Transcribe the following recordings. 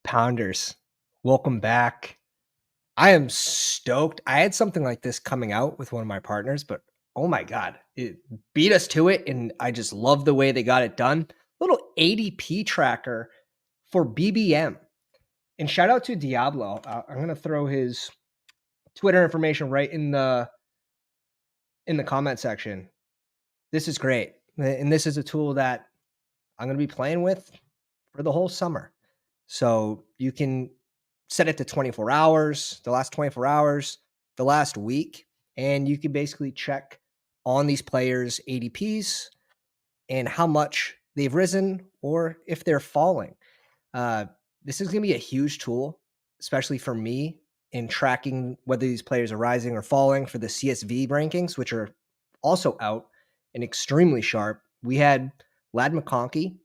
Pounders, welcome back. I am stoked. I had something like this coming out with one of my partners, but oh my God, it beat us to it. And I just love the way they got it done. Little ADP tracker for BBM. And shout out to Diablo. I'm going to throw his Twitter information right in the comment section. This is great. And this is a tool that I'm going to be playing with for the whole summer. So you can set it to 24 hours, the last 24 hours, the last week, and you can basically check on these players' ADPs and how much they've risen or if they're falling. This is going to be a huge tool, especially for me in tracking whether these players are rising or falling for the CSV rankings, which are also out and extremely sharp. We had Lad McConkey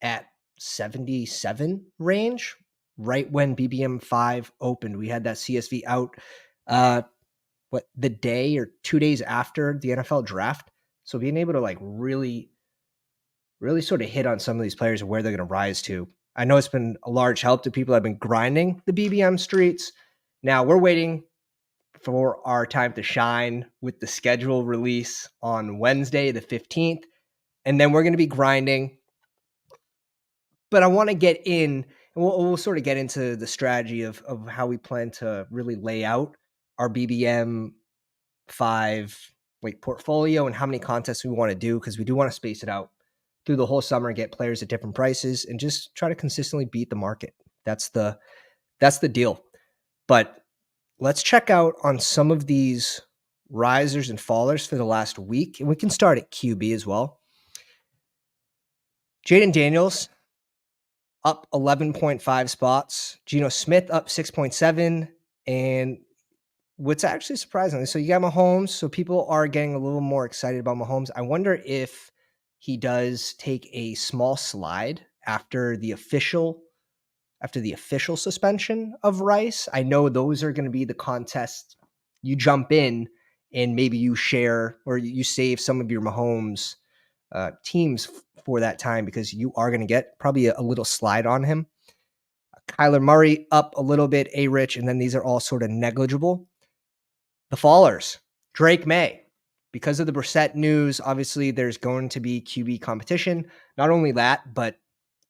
at 77 range right when BBM5 opened. We had that CSV out the day or 2 days after the NFL draft. So being able to like really sort of hit on some of these players and where they're going to rise to. I know it's been a large help to people that have been grinding the BBM streets. Now we're waiting for our time to shine with the schedule release on Wednesday, the 15th. And then we're going to be grinding. But I want to get in, and we'll sort of get into the strategy of how we plan to really lay out our BBM5 like portfolio and how many contests we want to do, because we do want to space it out through the whole summer and get players at different prices and just try to consistently beat the market. That's the deal. But let's check out on some of these risers and fallers for the last week, and we can start at QB as well. Jaden Daniels up 11.5 spots. Geno Smith up 6.7. And what's actually surprising, so you got Mahomes, so people are getting a little more excited about Mahomes. I wonder if he does take a small slide after the official suspension of Rice. I know those are going to be the contests you jump in and maybe you share or you save some of your Mahomes teams for that time, because you are going to get probably a little slide on him. Kyler Murray up a little bit, A-Rich, and then these are all sort of negligible. The fallers, Drake May. Because of the Brissett news, obviously there's going to be QB competition. Not only that, but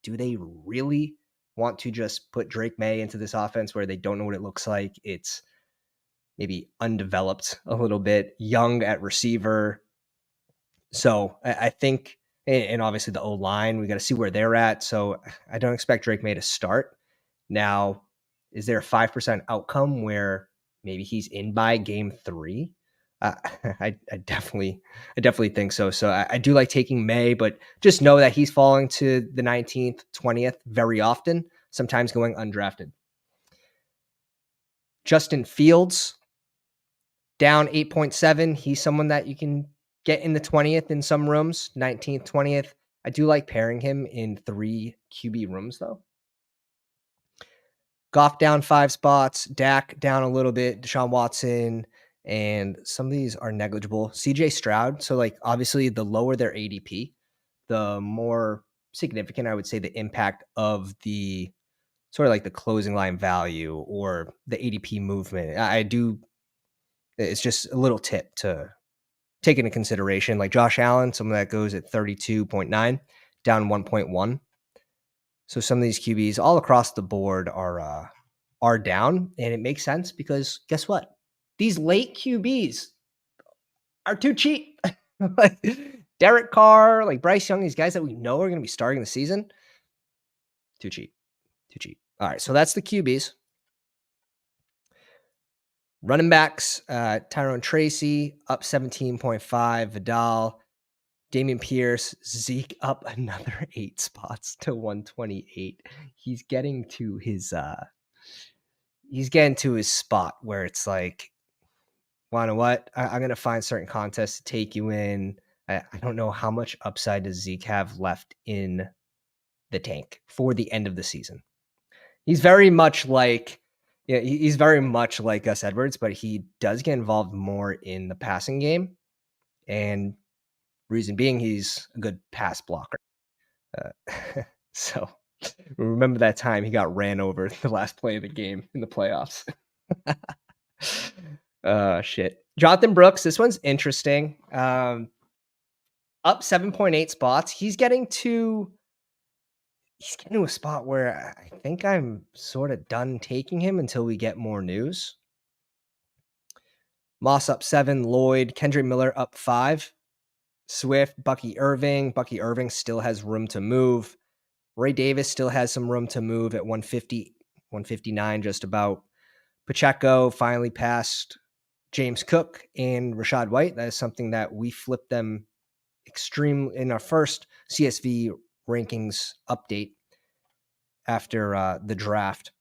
do they really want to just put Drake May into this offense where they don't know what it looks like? It's maybe undeveloped a little bit, young at receiver. So I think, and obviously the O-line, we got to see where they're at. So I don't expect Drake May to start. Now, is there a 5% outcome where maybe he's in by game 3? I definitely think so. So I do like taking May, but just know that he's falling to the 19th, 20th very often, sometimes going undrafted. Justin Fields down 8.7. He's someone that you can get in the 20th in some rooms, 19th, 20th. I do like pairing him in 3 QB rooms though. Goff down 5 spots, Dak down a little bit, Deshaun Watson, and some of these are negligible. CJ Stroud, so like obviously the lower their ADP, the more significant I would say the impact of the sort of like the closing line value or the ADP movement. It's just a little tip to take into consideration. Like Josh Allen, someone that goes at 32.9, down 1.1. So some of these QBs all across the board are down, and it makes sense because guess what? These late QBs are too cheap. Like Derek Carr, like Bryce Young, these guys that we know are going to be starting the season, too cheap. All right, so that's the QBs. Running backs, Tyrone Tracy up 17.5, Vidal, Dameon Pierce, Zeke up another 8 spots to 128. He's getting to his spot where it's like, wanna what? I'm gonna find certain contests to take you in. I don't know how much upside does Zeke have left in the tank for the end of the season. He's very much like Gus Edwards, but he does get involved more in the passing game, and reason being he's a good pass blocker. So Remember that time he got ran over the last play of the game in the playoffs. Shit. Jonathan Brooks, this one's interesting. Up 7.8 spots. He's getting to a spot where I think I'm sort of done taking him until we get more news. Moss up 7, Lloyd, Kendrick Miller up 5, Swift, Bucky Irving. Bucky Irving still has room to move. Ray Davis still has some room to move at 150, 159 just about. Pacheco finally passed James Cook and Rashad White. That is something that we flipped them extreme in our first CSV rankings update after the draft.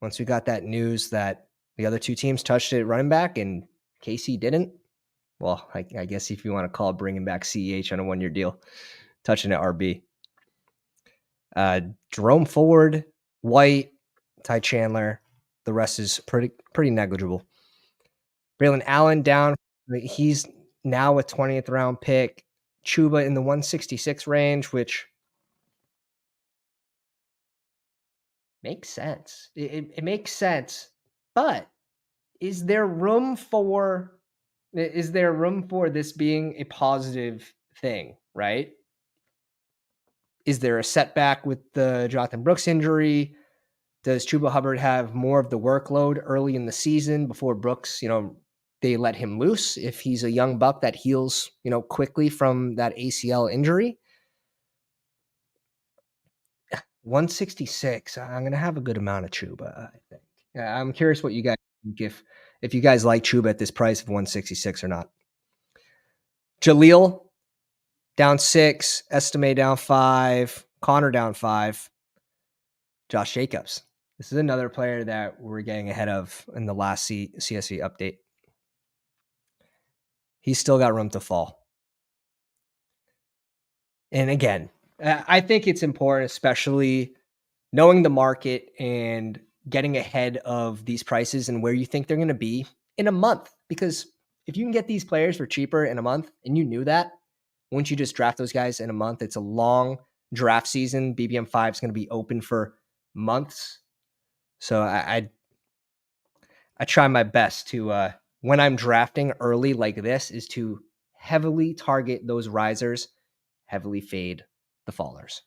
Once we got that news that the other two teams touched it running back and KC didn't, well, I guess if you want to call it bringing back CEH on a 1-year deal, touching at RB. Jerome Ford, White, Ty Chandler. The rest is pretty negligible. Braylon Allen down. He's now a 20th round pick. Chuba in the 166 range, which makes sense. It makes sense. But is there room for this being a positive thing, right? Is there a setback with the Jonathan Brooks injury? Does Chuba Hubbard have more of the workload early in the season before Brooks, they let him loose if he's a young buck that heals, quickly from that ACL injury? 166. I'm going to have a good amount of Chuba, I think. I'm curious what you guys think, if you guys like Chuba at this price of 166 or not. Jaleel down 6, Estime down 5, Connor down 5, Josh Jacobs. This is another player that we're getting ahead of in the last CSV update. He's still got room to fall. And again, I think it's important, especially knowing the market and getting ahead of these prices and where you think they're going to be in a month. Because if you can get these players for cheaper in a month, and you knew that, wouldn't you just draft those guys in a month? It's a long draft season. BBM5 is going to be open for months. So I try my best to, when I'm drafting early like this, is to heavily target those risers, heavily fade the fallers.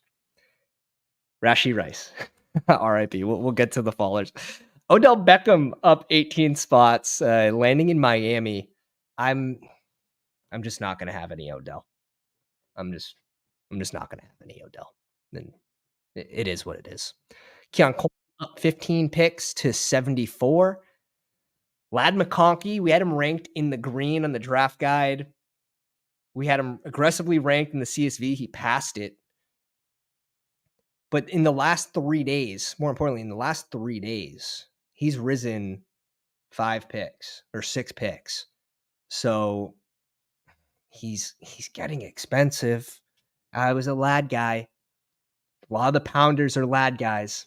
Rashee Rice, RIP. We'll get to the fallers. Odell Beckham up 18 spots, landing in Miami. I'm just not going to have any Odell. I'm just not going to have any Odell. Then it is what it is. Keon Cole up 15 picks to 74. Lad McConkey, we had him ranked in the green on the draft guide. We had him aggressively ranked in the CSV. He passed it. But in the last 3 days, more importantly, in the last 3 days, he's risen 5 picks or 6 picks. So he's getting expensive. I was a lad guy. A lot of the pounders are lad guys.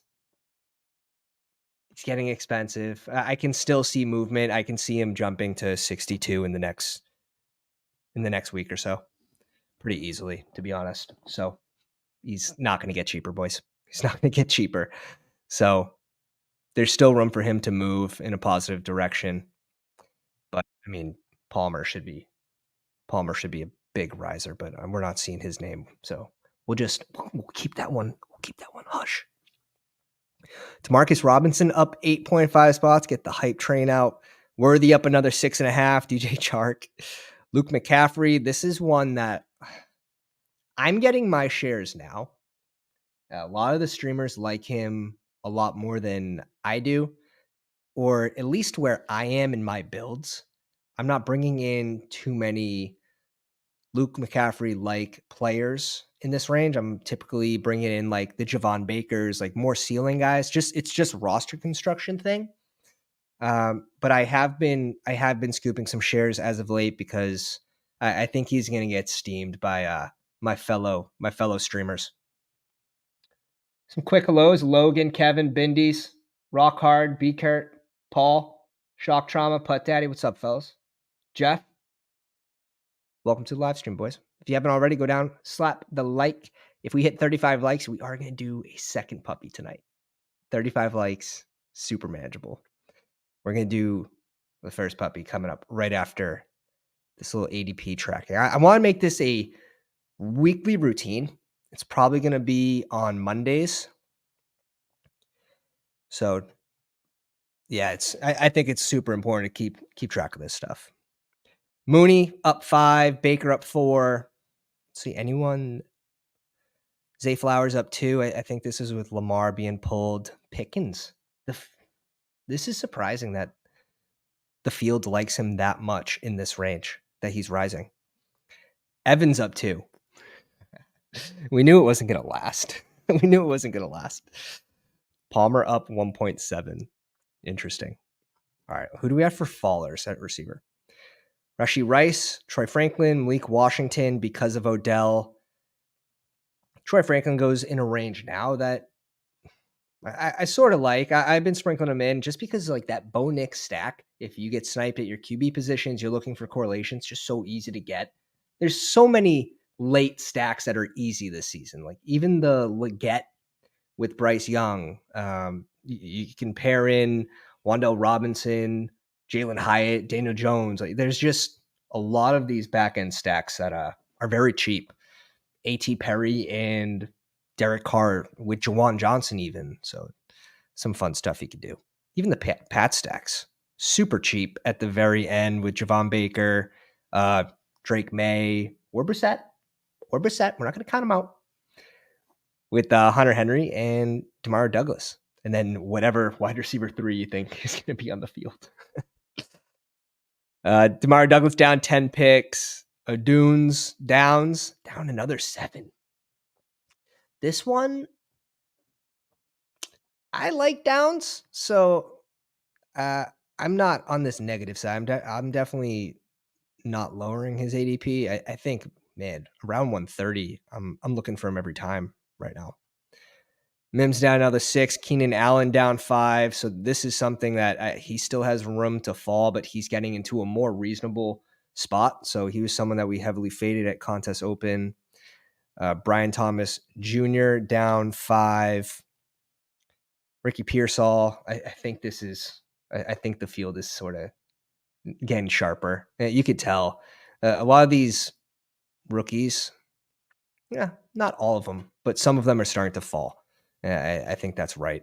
It's getting expensive. I can still see movement. I can see him jumping to 62 in the next week or so, pretty easily, to be honest. So he's not going to get cheaper, boys. He's not going to get cheaper. So there's still room for him to move in a positive direction. But I mean, Palmer should be a big riser, but we're not seeing his name. So we'll keep that one. We'll keep that one hush. Demarcus Robinson up 8.5 spots. Get the hype train out. Worthy up another 6.5. DJ Chark. Luke McCaffrey. This is one that I'm getting my shares now. A lot of the streamers like him a lot more than I do, or at least where I am in my builds. I'm not bringing in too many Luke McCaffrey-like players in this range. I'm typically bringing in like the Javon Bakers, like more ceiling guys. It's just roster construction thing. But I have been scooping some shares as of late because I think he's going to get steamed by my fellow streamers. Some quick hellos: Logan, Kevin, Bindies, Rock Hard, B-Kurt, Paul, Shock Trauma, Putt Daddy. What's up, fellas? Jeff, welcome to the live stream, boys. If you haven't already, go down, slap the like If we hit 35 likes, we are going to do a second puppy tonight. 35 likes, super manageable. We're going to do the first puppy coming up right after this little ADP tracking. I want to make this a weekly routine. It's probably going to be on Mondays. So yeah, I think it's super important to keep track of this stuff. Mooney up 5, Baker up 4. Let's see, anyone? Zay Flowers up 2. I think this is with Lamar being pulled. Pickens. This is surprising that the field likes him that much in this range, that he's rising. Evans up 2. We knew it wasn't going to last. Palmer up 1.7. Interesting. All right, who do we have for fallers at receiver? Rashee Rice, Troy Franklin, Malik Washington because of Odell. Troy Franklin goes in a range now that I sort of like. I've been sprinkling him in just because like that Bo Nix stack. If you get sniped at your QB positions, you're looking for correlations, just so easy to get. There's so many late stacks that are easy this season. Like even the Leggett with Bryce Young. You can pair in Wan'Dale Robinson, Jalen Hyatt, Daniel Jones. Like there's just a lot of these back end stacks that are very cheap. A.T. Perry and Derek Carr with Jawan Johnson even. So some fun stuff you could do. Even the Pat stacks, super cheap at the very end with Javon Baker, Drake May, or Brissett. We're not going to count them out. With Hunter Henry and Demario Douglas. And then whatever wide receiver 3 you think is going to be on the field. Demario Douglas down 10 picks. Downs down another 7. This one, I like Downs. So I'm not on this negative side. I'm definitely not lowering his ADP. I think, man, around 130, I'm looking for him every time right now. Mims down another 6. Keenan Allen down 5. So this is something that he still has room to fall, but he's getting into a more reasonable spot. So he was someone that we heavily faded at Contest Open. Brian Thomas Jr. down 5. Ricky Pearsall. I think I think the field is sort of getting sharper. You could tell a lot of these rookies, yeah, not all of them, but some of them are starting to fall. I think that's right.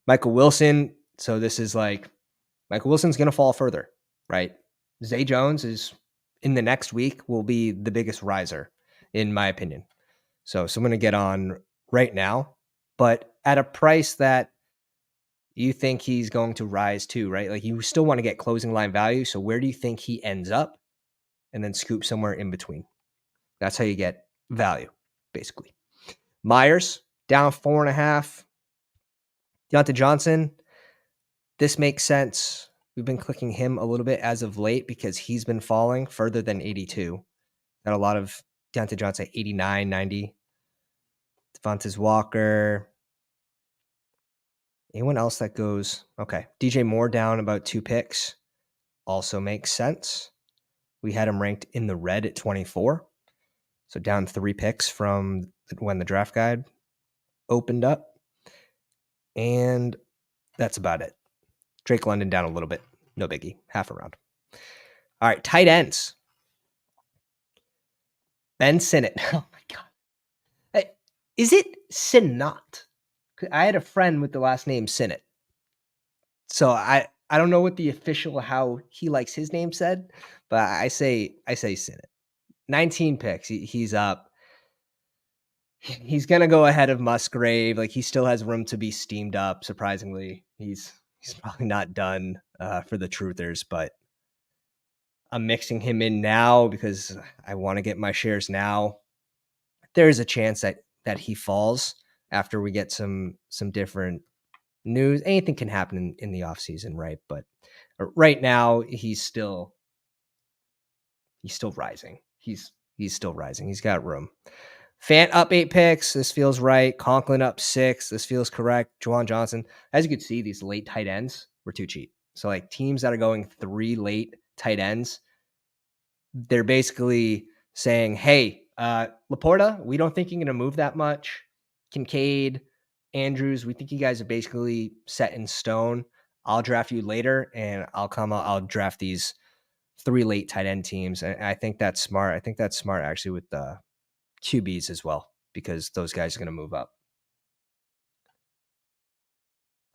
Michael Wilson. So this is like Michael Wilson's going to fall further, right? Zay Jones is in the next week will be the biggest riser, in my opinion. So I'm going to get on right now, but at a price that you think he's going to rise to, right? Like you still want to get closing line value. So where do you think he ends up? And then scoop somewhere in between. That's how you get value, basically. Myers down 4.5. Deontay Johnson, this makes sense. We've been clicking him a little bit as of late because he's been falling further than 82. Got a lot of Deontay Johnson, 89, 90. Devontae Walker. Anyone else that goes? Okay. DJ Moore down about 2 picks. Also makes sense. We had him ranked in the red at 24. So down 3 picks from when the draft guide opened up. And that's about it. Drake London down a little bit. No biggie. Half a round. All right. Tight ends. Ben Sinnott. Oh my God. Hey, is it Sinnott? I had a friend with the last name Sinnott. So I don't know what the official, how he likes his name said, but I say Sinnott. 19 picks. He's up. He's going to go ahead of Musgrave. Like he still has room to be steamed up. Surprisingly, he's probably not done for the truthers, but I'm mixing him in now because I want to get my shares now. There's a chance that he falls after we get some different news. Anything can happen in the offseason, right? But right now he's still rising. He's still rising. He's got room. Fant up 8 picks. This feels right. Conklin up 6. This feels correct. Juwan Johnson. As you can see, these late tight ends were too cheap. So like teams that are going 3 late tight ends, they're basically saying, hey, Laporta, we don't think you're going to move that much. Kincaid, Andrews, we think you guys are basically set in stone. I'll draft you later, and I'll draft these 3 late tight end teams. And I think that's smart. I think that's smart actually with the QBs as well, because those guys are going to move up.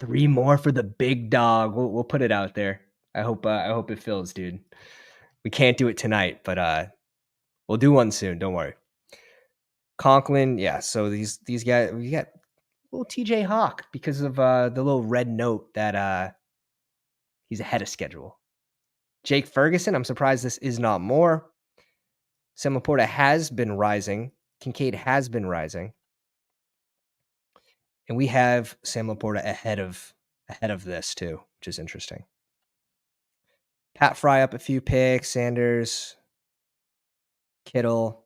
3 more for the big dog. We'll put it out there. I hope it fills, dude. We can't do it tonight, but we'll do one soon. Don't worry. Conklin, yeah. So these guys, we got little TJ Hawk because of the little red note that he's ahead of schedule. Jake Ferguson, I'm surprised this is not more. Sam Laporta has been rising. Kincaid has been rising. And we have Sam Laporta ahead of this too, which is interesting. Pat Fry up a few picks, Sanders, Kittle.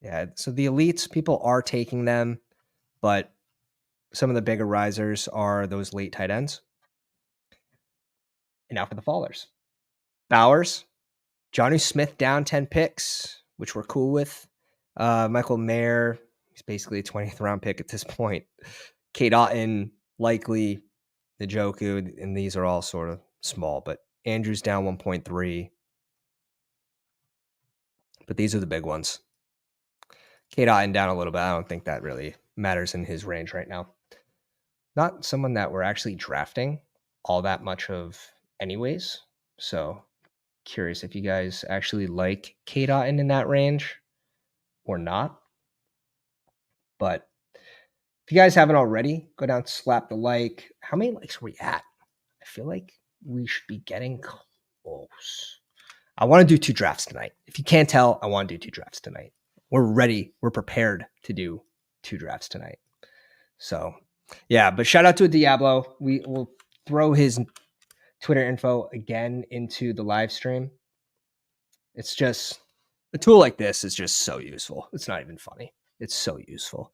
Yeah, so the elites, people are taking them, but some of the bigger risers are those late tight ends. And now for the fallers. Bowers, Johnny Smith down 10 picks, which we're cool with. Michael Mayer, he's basically a 20th round pick at this point. Kate Otten, likely, Njoku, and these are all sort of small, but Andrews down 1.3. But these are the big ones. Kate Otten down a little bit. I don't think that really matters in his range right now. Not someone that we're actually drafting all that much of anyways. So curious if you guys actually like Kate Otten in that range or not. But if you guys haven't already, go down, slap the like. How many likes are we at? I feel like we should be getting close. I want to do 2 drafts tonight. If you can't tell, I want to do 2 drafts tonight. We're ready. We're prepared to do 2 drafts tonight. So, yeah, but shout out to Diablo. We will throw his Twitter info again into the live stream. It's just a tool like this is just so useful. It's not even funny. It's so useful.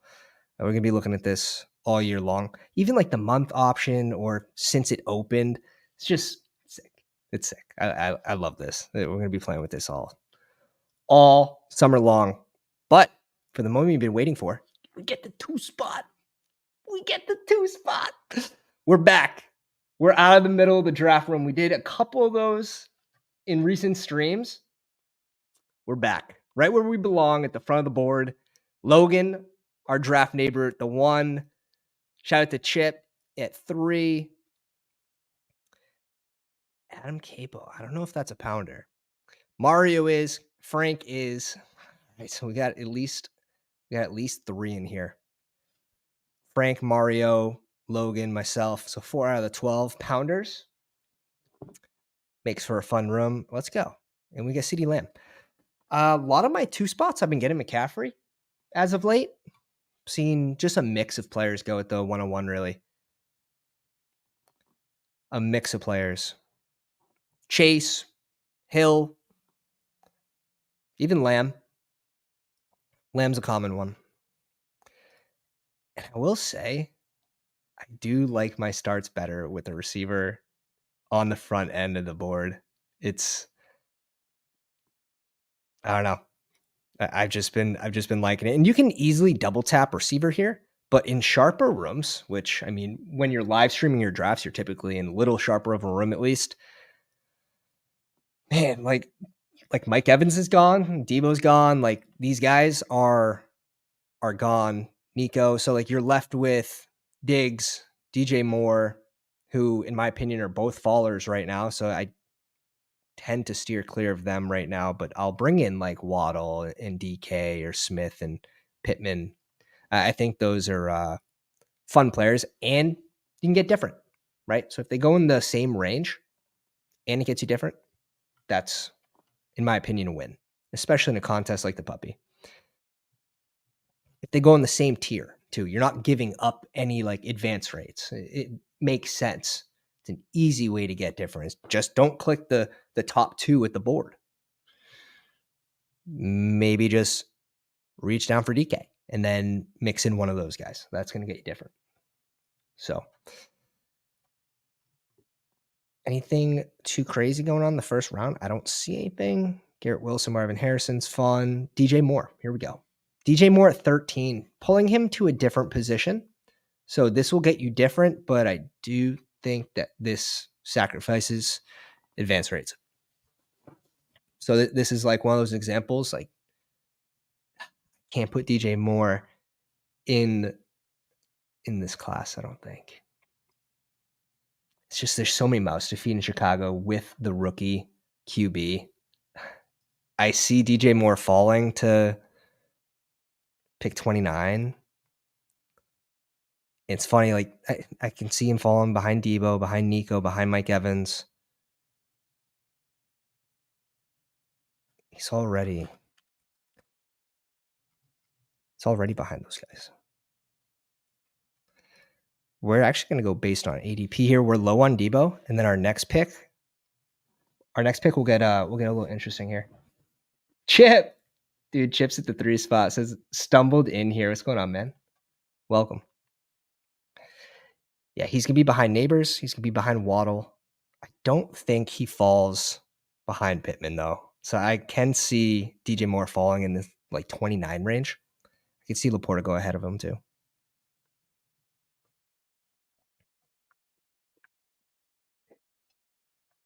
We're going to be looking at this all year long. Even like the month option or since it opened, it's just sick. It's sick. I love this. We're going to be playing with this all summer long. But for the moment you've been waiting for, we get the 2 spot. We get the 2 spot. We're back. We're out of the middle of the draft room. We did a couple of those in recent streams. We're back right where we belong at the front of the board. Logan, our draft neighbor at the 1. Shout out to Chip at 3. Adam Capo. I don't know if that's a pounder. Mario is. Frank is. All right, so we got at least 3 in here. Frank, Mario, Logan, myself. So 4 out of the 12 pounders. Makes for a fun room. Let's go. And we got CeeDee Lamb. A lot of my 2 spots I've been getting McCaffrey as of late. Seen just a mix of players go at the 101, really. A mix of players. Chase, Hill, even Lamb. Lamb's a common one. And I will say, I do like my starts better with a receiver on the front end of the board. I don't know. I've just been liking it. And you can easily double tap receiver here, but in sharper rooms, which I mean, when you're live streaming your drafts, you're typically in a little sharper of a room at least. Man, like Mike Evans is gone, Debo's gone, like these guys are gone. Nico, so like you're left with Diggs, DJ Moore, who in my opinion are both fallers right now. So I tend to steer clear of them right now, but I'll bring in like Waddle and DK or Smith and Pittman. I think those are fun players and you can get different, right? So if they go in the same range and it gets you different, that's, in my opinion, a win, especially in a contest like the puppy. If they go in the same tier too, you're not giving up any like advance rates. It makes sense. It's an easy way to get different. Just don't click the top 2 at the board. Maybe just reach down for DK and then mix in one of those guys. That's going to get you different. So anything too crazy going on in the first round? I don't see anything. Garrett Wilson, Marvin Harrison's fun. DJ Moore. Here we go. DJ Moore at 13, pulling him to a different position. So this will get you different, but I do think that this sacrifices advance rates. So this is like one of those examples, like can't put DJ Moore in this class, I don't think. It's just there's so many mouths to feed in Chicago with the rookie QB. I see DJ Moore falling to pick 29. It's funny, like I can see him falling behind Debo, behind Nico, behind Mike Evans. It's already behind those guys. We're actually going to go based on ADP here. We're low on Debo, and then our next pick will get a little interesting here. Chip, dude, Chip's at the 3 spot. Says stumbled in here. What's going on, man? Welcome. Yeah, he's gonna be behind Neighbors. He's gonna be behind Waddle. I don't think he falls behind Pittman though. So I can see DJ Moore falling in the like 29 range. I can see Laporta go ahead of him too.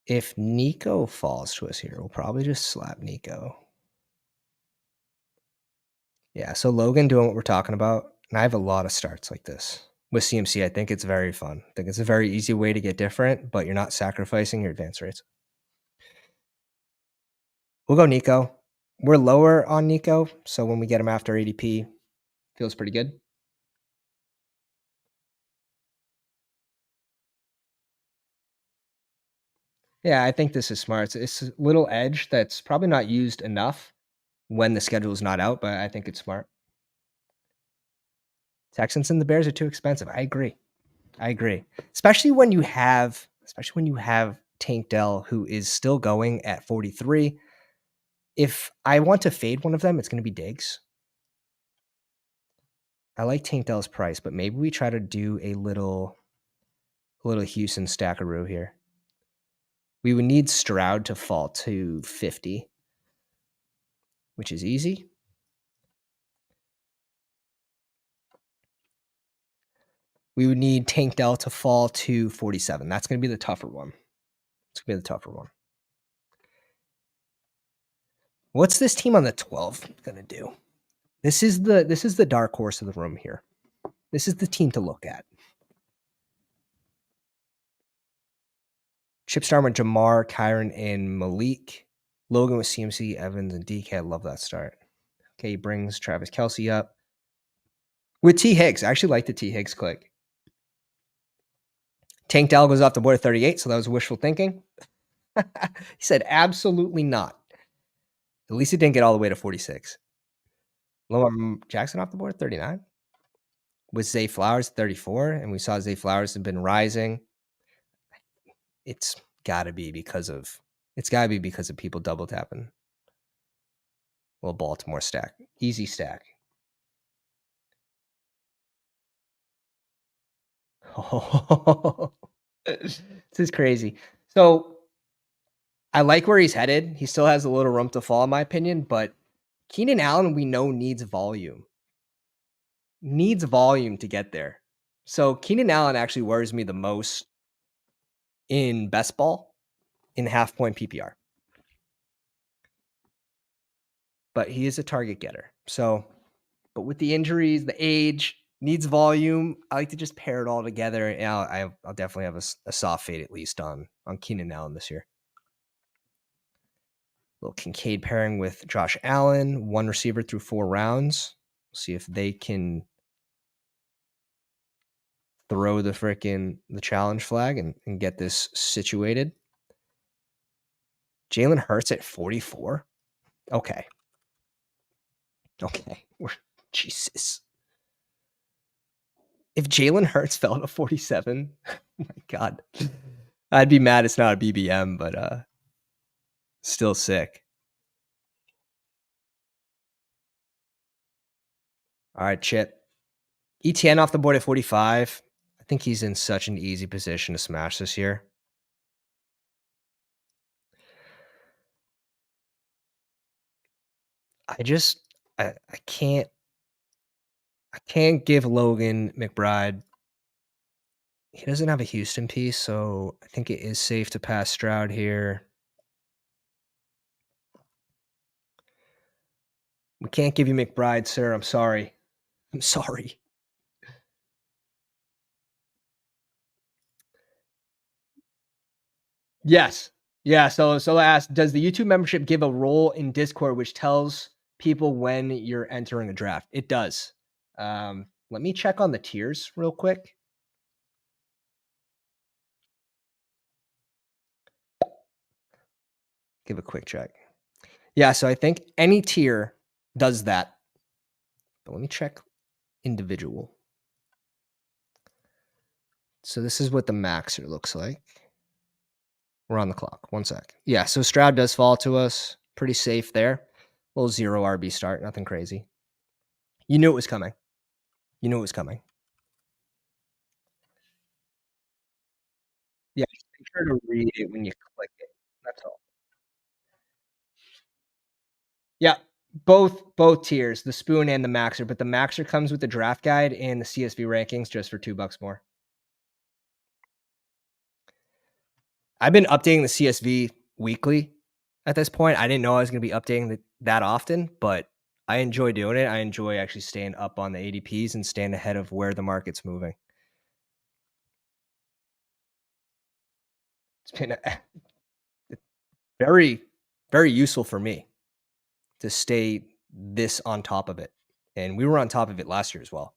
If Nico falls to us here, we'll probably just slap Nico. Yeah, so Logan doing what we're talking about. And I have a lot of starts like this. With CMC, I think it's very fun. I think it's a very easy way to get different, but you're not sacrificing your advance rates. We'll go Nico. We're lower on Nico, so when we get him after ADP, feels pretty good. Yeah, I think this is smart. It's a little edge that's probably not used enough when the schedule is not out, but I think it's smart. Texans and the Bears are too expensive. I agree. Especially when you have Tank Dell, who is still going at 43. If I want to fade one of them, it's going to be Diggs. I like Tank Dell's price, but maybe we try to do a little Houston stackaroo here. We would need Stroud to fall to 50, which is easy. We would need Tank Dell to fall to 47. That's going to be the tougher one. What's this team on the 12 going to do? This is the dark horse of the room here. This is the team to look at. Chip Star with Jamar, Kyron, and Malik. Logan with CMC, Evans, and DK. I love that start. Okay, he brings Travis Kelce up. With T. Higgs. I actually like the T. Higgs click. Tank Dell goes off the board at 38, so that was wishful thinking. He said absolutely not. At least it didn't get all the way to 46. Lamar Jackson off the board at 39. With Zay Flowers 34, and we saw Zay Flowers have been rising. It's got to be because of people double tapping. Well, Baltimore stack. Easy stack. Oh, this is crazy. So I like where he's headed. He still has a little room to fall, in my opinion, but Keenan Allen, we know, needs volume. Needs volume to get there. So Keenan Allen actually worries me the most in best ball in half-point PPR. But he is a target getter. So, but with the injuries, the age, needs volume, I like to just pair it all together. And I'll definitely have a soft fade at least on Keenan Allen this year. Little Kincaid pairing with Josh Allen, one receiver through 4 rounds. We'll see if they can throw the challenge flag and get this situated. Jalen Hurts at 44. Okay. Jesus. If Jalen Hurts fell to 47, oh my God. I'd be mad it's not a BBM, but still sick. All right, Chip. ETN off the board at 45. I think he's in such an easy position to smash this year. I can't I can't give Logan McBride. He doesn't have a Houston piece, so I think it is safe to pass Stroud here. We can't give you McBride, sir. I'm sorry. I'm sorry. Yes. Yeah. So I asked, does the YouTube membership give a role in Discord which tells people when you're entering a draft? It does. Let me check on the tiers real quick. Give a quick check. Yeah, so I think any tier does that. But let me check individual. So this is what the maxer looks like. We're on the clock. One sec. Yeah, so Stroud does fall to us. Pretty safe there. Little zero RB start. Nothing crazy. You knew it was coming. You knew it was coming. Yeah, just make sure to read it when you click it. That's all. Yeah, both tiers, the spoon and the maxer, but the maxer comes with the draft guide and the CSV rankings just for $2 more. I've been updating the CSV weekly at this point. I didn't know I was going to be updating that often, but I enjoy doing it. I enjoy actually staying up on the ADPs and staying ahead of where the market's moving. It's been very, very useful for me to stay this on top of it. And we were on top of it last year as well.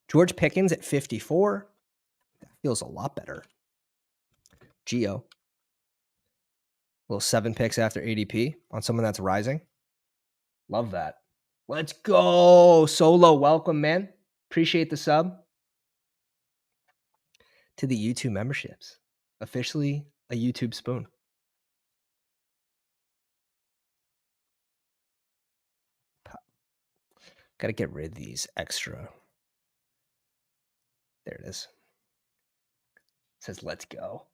George Pickens at 54. That feels a lot better. Geo. Little 7 picks after ADP on someone that's rising. Love that. Let's go. Solo, welcome, man. Appreciate the sub to the YouTube memberships. Officially a YouTube spoon. Got to get rid of these extra. There it is. It says, let's go.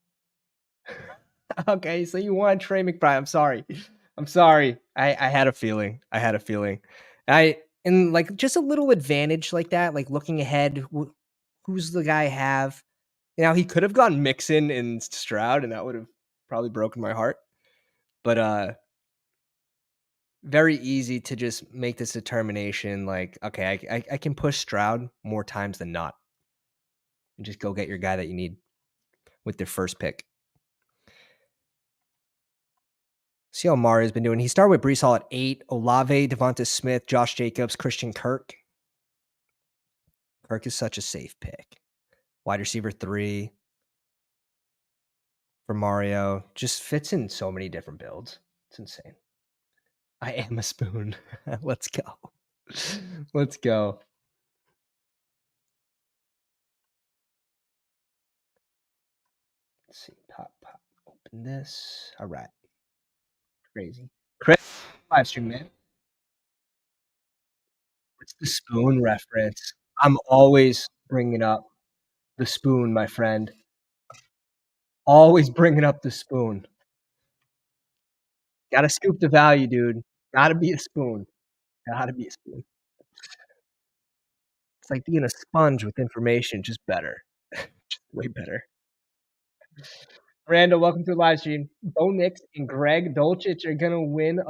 Okay, so you want Trey McBride. I'm sorry. I'm sorry. I had a feeling. I had a feeling. And like just a little advantage like that, like looking ahead, who's the guy have? You know, he could have gone Mixon and Stroud, and that would have probably broken my heart. But very easy to just make this determination like, okay, I can push Stroud more times than not. And just go get your guy that you need with their first pick. See how Mario's been doing. He started with Brees Hall at 8, Olave, Devonta Smith, Josh Jacobs, Christian Kirk. Kirk is such a safe pick. Wide receiver 3 for Mario. Just fits in so many different builds. It's insane. I am a spoon. Let's go. Let's go. Let's see. Pop. Open this. All right. Crazy. Chris, live stream, man. What's the spoon reference? I'm always bringing up the spoon, my friend. Always bringing up the spoon. Gotta scoop the value, dude. Gotta be a spoon. Gotta be a spoon. It's like being a sponge with information, just better. Just way better. Randall, welcome to the live stream. Bo Nix and Greg Dolchich are gonna win.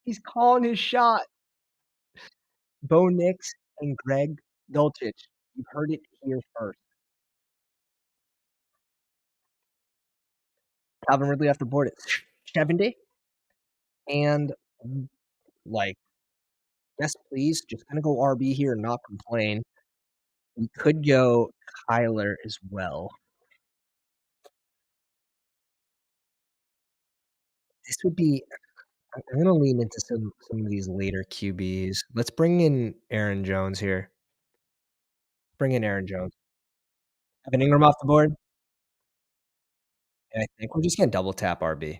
He's calling his shot. Bo Nix and Greg Dolchich. You've heard it here first. Calvin Ridley off the board at 70. And like, yes, please, just gonna go RB here and not complain. We could go Kyler as well. This would be. I'm gonna lean into some of these later QBs. Let's bring in Aaron Jones here. Bring in Aaron Jones. Evan Ingram off the board. And I think we're just gonna double tap RB.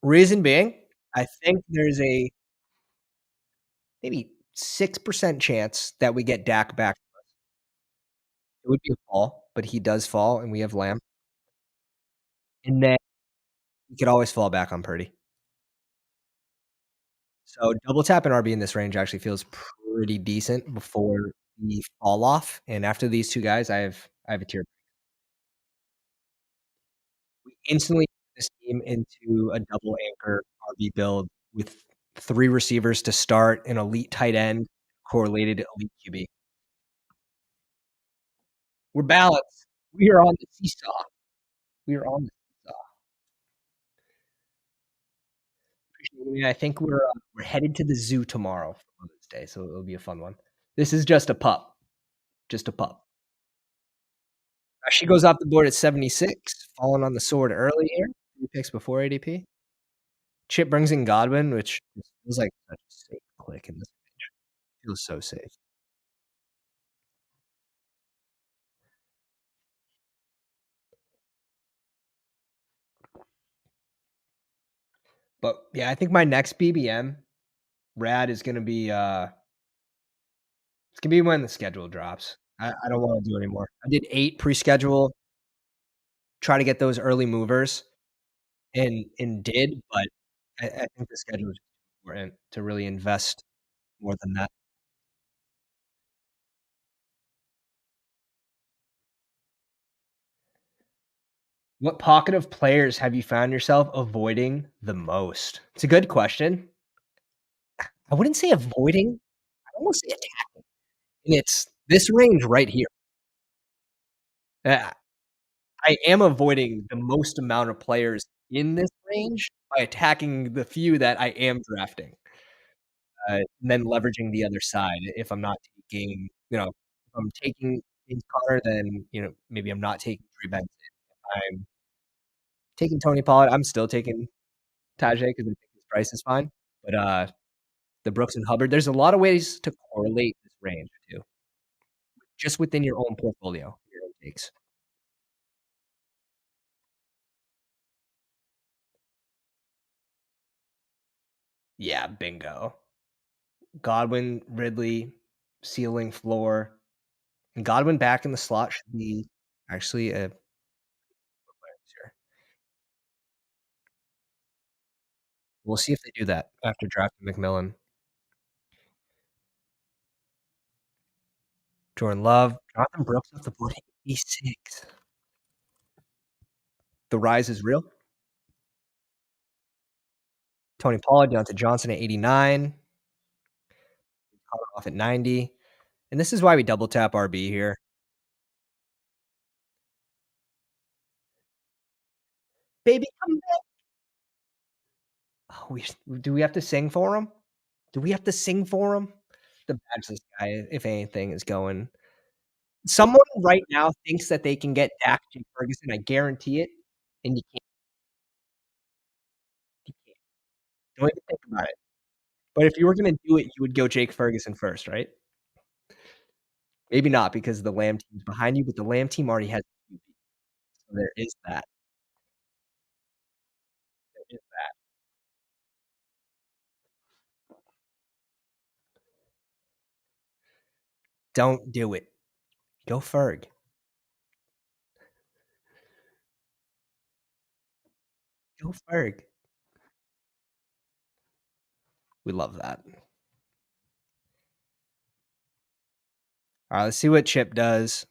Reason being, I think there's a maybe 6% chance that we get Dak back. It would be a fall, but he does fall, and we have Lamb. and then you could always fall back on Purdy. So double tap and RB in this range actually feels pretty decent before the fall off, and after these 2 guys, I have a tier. We instantly put this team into a double anchor RB build with 3 receivers to start, an elite tight end, correlated elite QB. We're balanced. We are on the seesaw. We are on the seesaw. Yeah, I think we're headed to the zoo tomorrow for Mother's Day, so it'll be a fun one. This is just a pup. Just a pup. She goes off the board at 76, falling on the sword early here, 3 picks before ADP. Chip brings in Godwin, which feels like such a safe click in this range. Feels so safe. But, yeah, I think my next BBM rad is gonna be, it's gonna be when the schedule drops. I don't wanna do anymore. I did 8 pre-schedule, try to get those early movers, and did, but I think the schedule is important to really invest more than that. What pocket of players have you found yourself avoiding the most? It's a good question. I wouldn't say avoiding, I almost say attacking, and it's this range right here. Uh, I am avoiding the most amount of players in this range by attacking the few that I am drafting, and then leveraging the other side. If I'm not taking, if I'm taking James Conner, then, maybe I'm not taking Trey Benson. If I'm taking Tony Pollard, I'm still taking Tajay because I think his price is fine, but, the Brooks and Hubbard, there's a lot of ways to correlate this range too, just within your own portfolio, your own takes. Yeah, bingo. Godwin, Ridley, ceiling, floor, and Godwin back in the slot should be actually a sure. We'll see if they do that after drafting McMillan. Jordan Love, Jonathan Brooks off the board at 86. The rise is real. Tony Pollard, Deontay Johnson at 89, Connor off at 90, and this is why we double tap RB here. Baby, come back. Oh, do we have to sing for him? Do we have to sing for him? The badgeless guy, if anything, is going. Someone right now thinks that they can get Dak to Ferguson, I guarantee it, and you can't. Don't even think about it. But if you were gonna do it, you would go Jake Ferguson first, right? Maybe not because the Lamb team's behind you, but the Lamb team already has QB, so there is that. There is that. Don't do it. Go Ferg. Go Ferg. We love that. Alright, let's see what Chip does.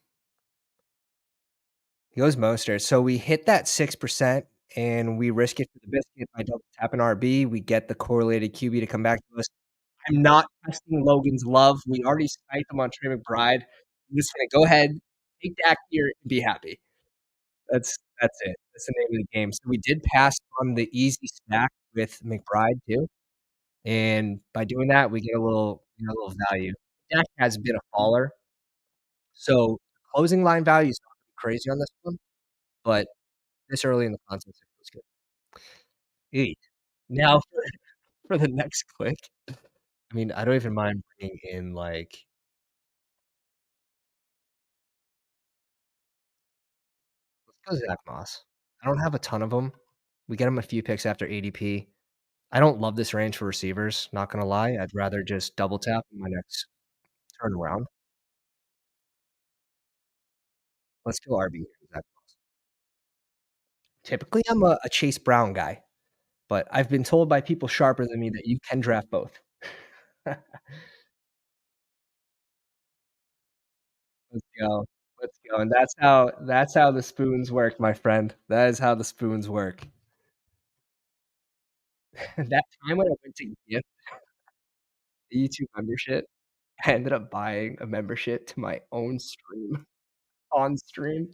He goes Mostert. So we hit that 6% and we risk it for the biscuit by double tapping RB. We get the correlated QB to come back to us. I'm not testing Logan's love. We already spiked him on Trey McBride. I'm just gonna go ahead, take Dak here, and be happy. That's it. That's the name of the game. So we did pass on the easy stack with McBride too, and by doing that, we get a little value. Dak has been a faller, so closing line value is not gonna be crazy on this one, but this early in the contest, it feels good. Eat. Now for the next click, I mean, I don't even mind bringing in, like, let's go Zach Moss. I don't have a ton of them. We get him a few picks after ADP. I don't love this range for receivers, not gonna lie. I'd rather just double tap in my next turn around. Let's go RB here, Zach Moss. Typically, I'm a Chase Brown guy, but I've been told by people sharper than me that you can draft both. Let's go. Let's go, and that's how the spoons work, my friend. That is how the spoons work. That time when I went to gift the YouTube membership, I ended up buying a membership to my own stream on stream.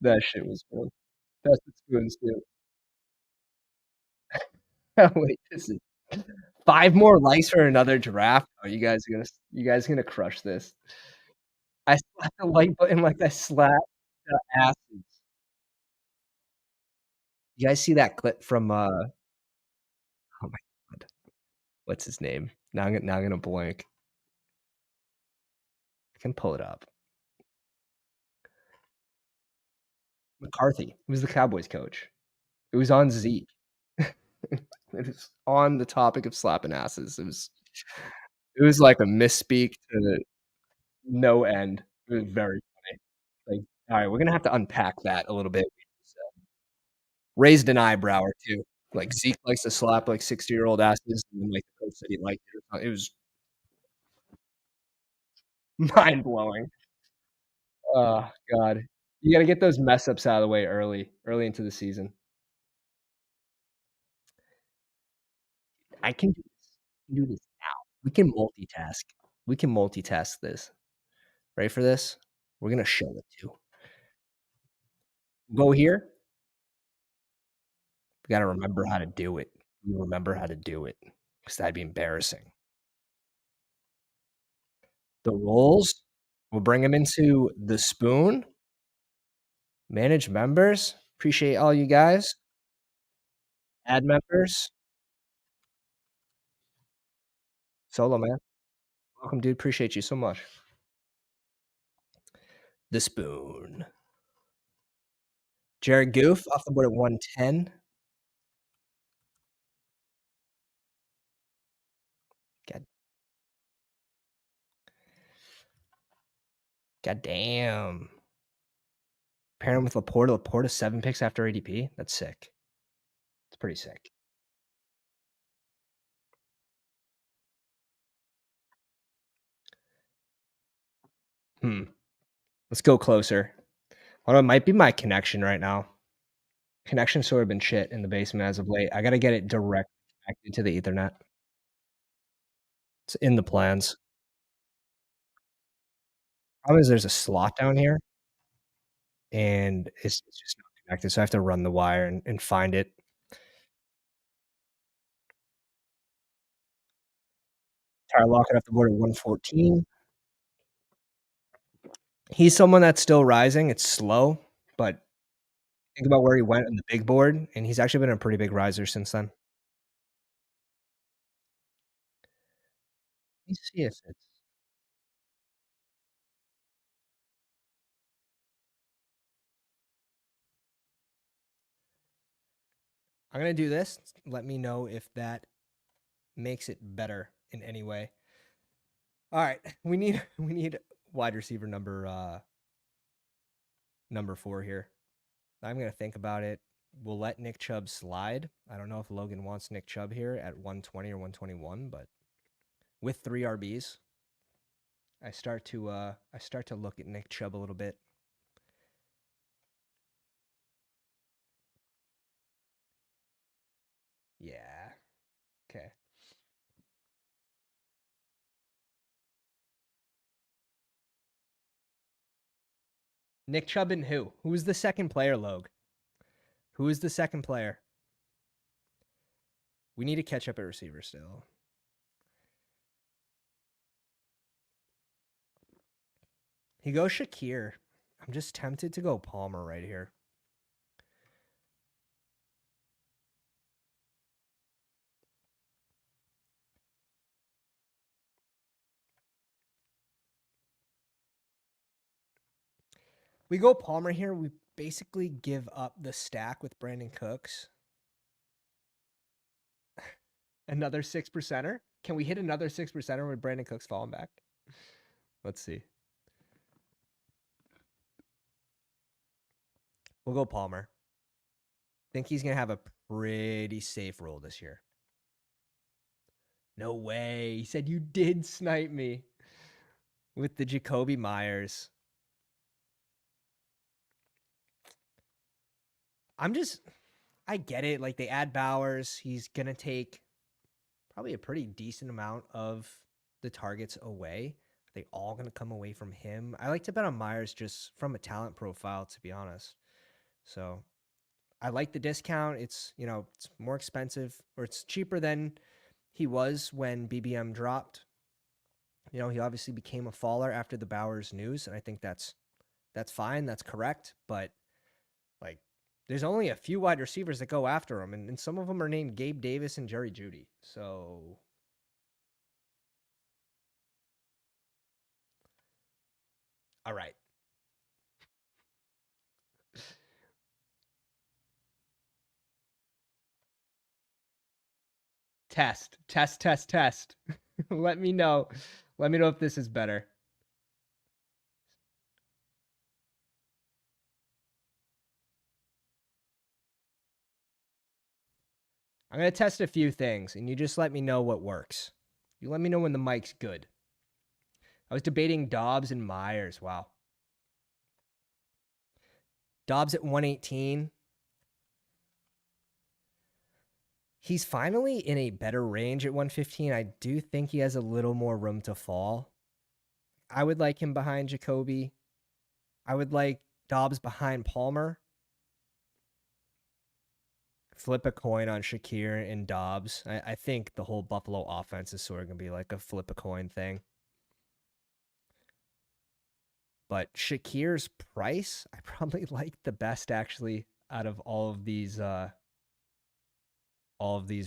That shit was fun. That's the spoons too. Wait, this is 5 more likes for another draft? Oh, you guys gonna crush this. I slapped the like button like I slapped the asses. You guys see that clip from, oh my god, what's his name? Now I'm gonna blank. I can pull it up. McCarthy. He was the Cowboys coach. It was on Zeke. It was on the topic of slapping asses. It was like a misspeak to no end. It was very funny. Like, alright, we're gonna have to unpack that a little bit. Raised an eyebrow or 2. Like, Zeke likes to slap, like, 60-year-old asses, and then, like, the coach said he liked it or something. It was mind-blowing. Oh, god. You gotta get those mess ups out of the way early into the season. I can do this now. We can multitask. We can multitask this. Ready for this? We're gonna show it to. Go here. We gotta remember how to do it. We remember how to do it, because 'cause that'd be embarrassing. The roles, we'll bring them into the spoon. Manage members. Appreciate all you guys. Add members. Solo, man. Welcome, dude. Appreciate you so much. The spoon. Jared Goof off the board at 110. God, god damn. Pair him with Laporta. Laporta 7 picks after ADP. That's sick. It's pretty sick. Hmm. Let's go closer. Well, it might be my connection right now. Connection's sort of been shit in the basement as of late. I gotta get it direct connected to the Ethernet. It's in the plans. Problem is there's a slot down here, and it's just not connected, so I have to run the wire and find it. Tyler Lockett off the board at 114. He's someone that's still rising. It's slow, but think about where he went on the big board, and he's actually been a pretty big riser since then. Let me see if it's I'm gonna do this. Let me know if that makes it better in any way. All right, we need wide receiver number 4 here. I'm gonna think about it. We'll let Nick Chubb slide. I don't know if Logan wants Nick Chubb here at 120 or 121, but with 3 RBs, I start to look at Nick Chubb a little bit. Yeah. Okay. Nick Chubb and who? Who's the second player, Logue? Who is the second player? We need to catch up at receiver still. He goes Shakir. I'm just tempted to go Palmer right here. We go Palmer here. We basically give up the stack with Brandon Cooks. Another 6%er? Can we hit another 6%er with Brandon Cooks falling back? Let's see. We'll go Palmer. think he's going to have a pretty safe role this year. No way. He said you did snipe me with the Jacoby Myers. I get it. Like, they add Bowers. He's going to take probably a pretty decent amount of the targets away. Are they all going to come away from him? I like to bet on Myers just from a talent profile, to be honest. So I like the discount. It's, it's more expensive, or it's cheaper than he was when BBM dropped. He obviously became a faller after the Bowers news, and I think that's fine. That's correct. But like, there's only a few wide receivers that go after him, and some of them are named Gabe Davis and Jerry Jeudy. So all right. Test. Let me know. Let me know if this is better. I'm going to test a few things, and you just let me know what works. You let me know when the mic's good. I was debating Dobbs and Myers. Wow. Dobbs at 118. He's finally in a better range at 115. I do think he has a little more room to fall. I would like him behind Jacoby. I would like Dobbs behind Palmer. Flip a coin on Shakir and Dobbs. I think the whole Buffalo offense is sort of going to be like a flip a coin thing. But Shakir's price, I probably like the best actually out of all of these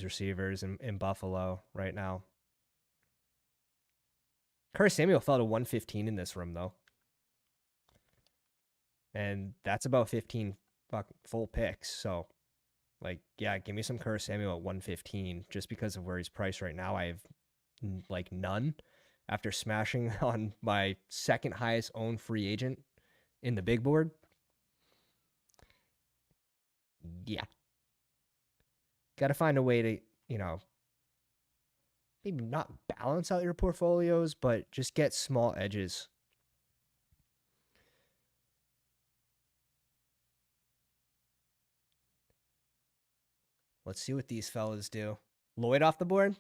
receivers in Buffalo right now. Curtis Samuel fell to 115 in this room though. And that's about 15 full picks. So like, yeah, give me some Curtis Samuel at 115 just because of where he's priced right now. I have like none after smashing on my second highest owned free agent in the big board. Yeah. Got to find a way to, maybe not balance out your portfolios, but just get small edges. Let's see what these fellas do. Lloyd off the board.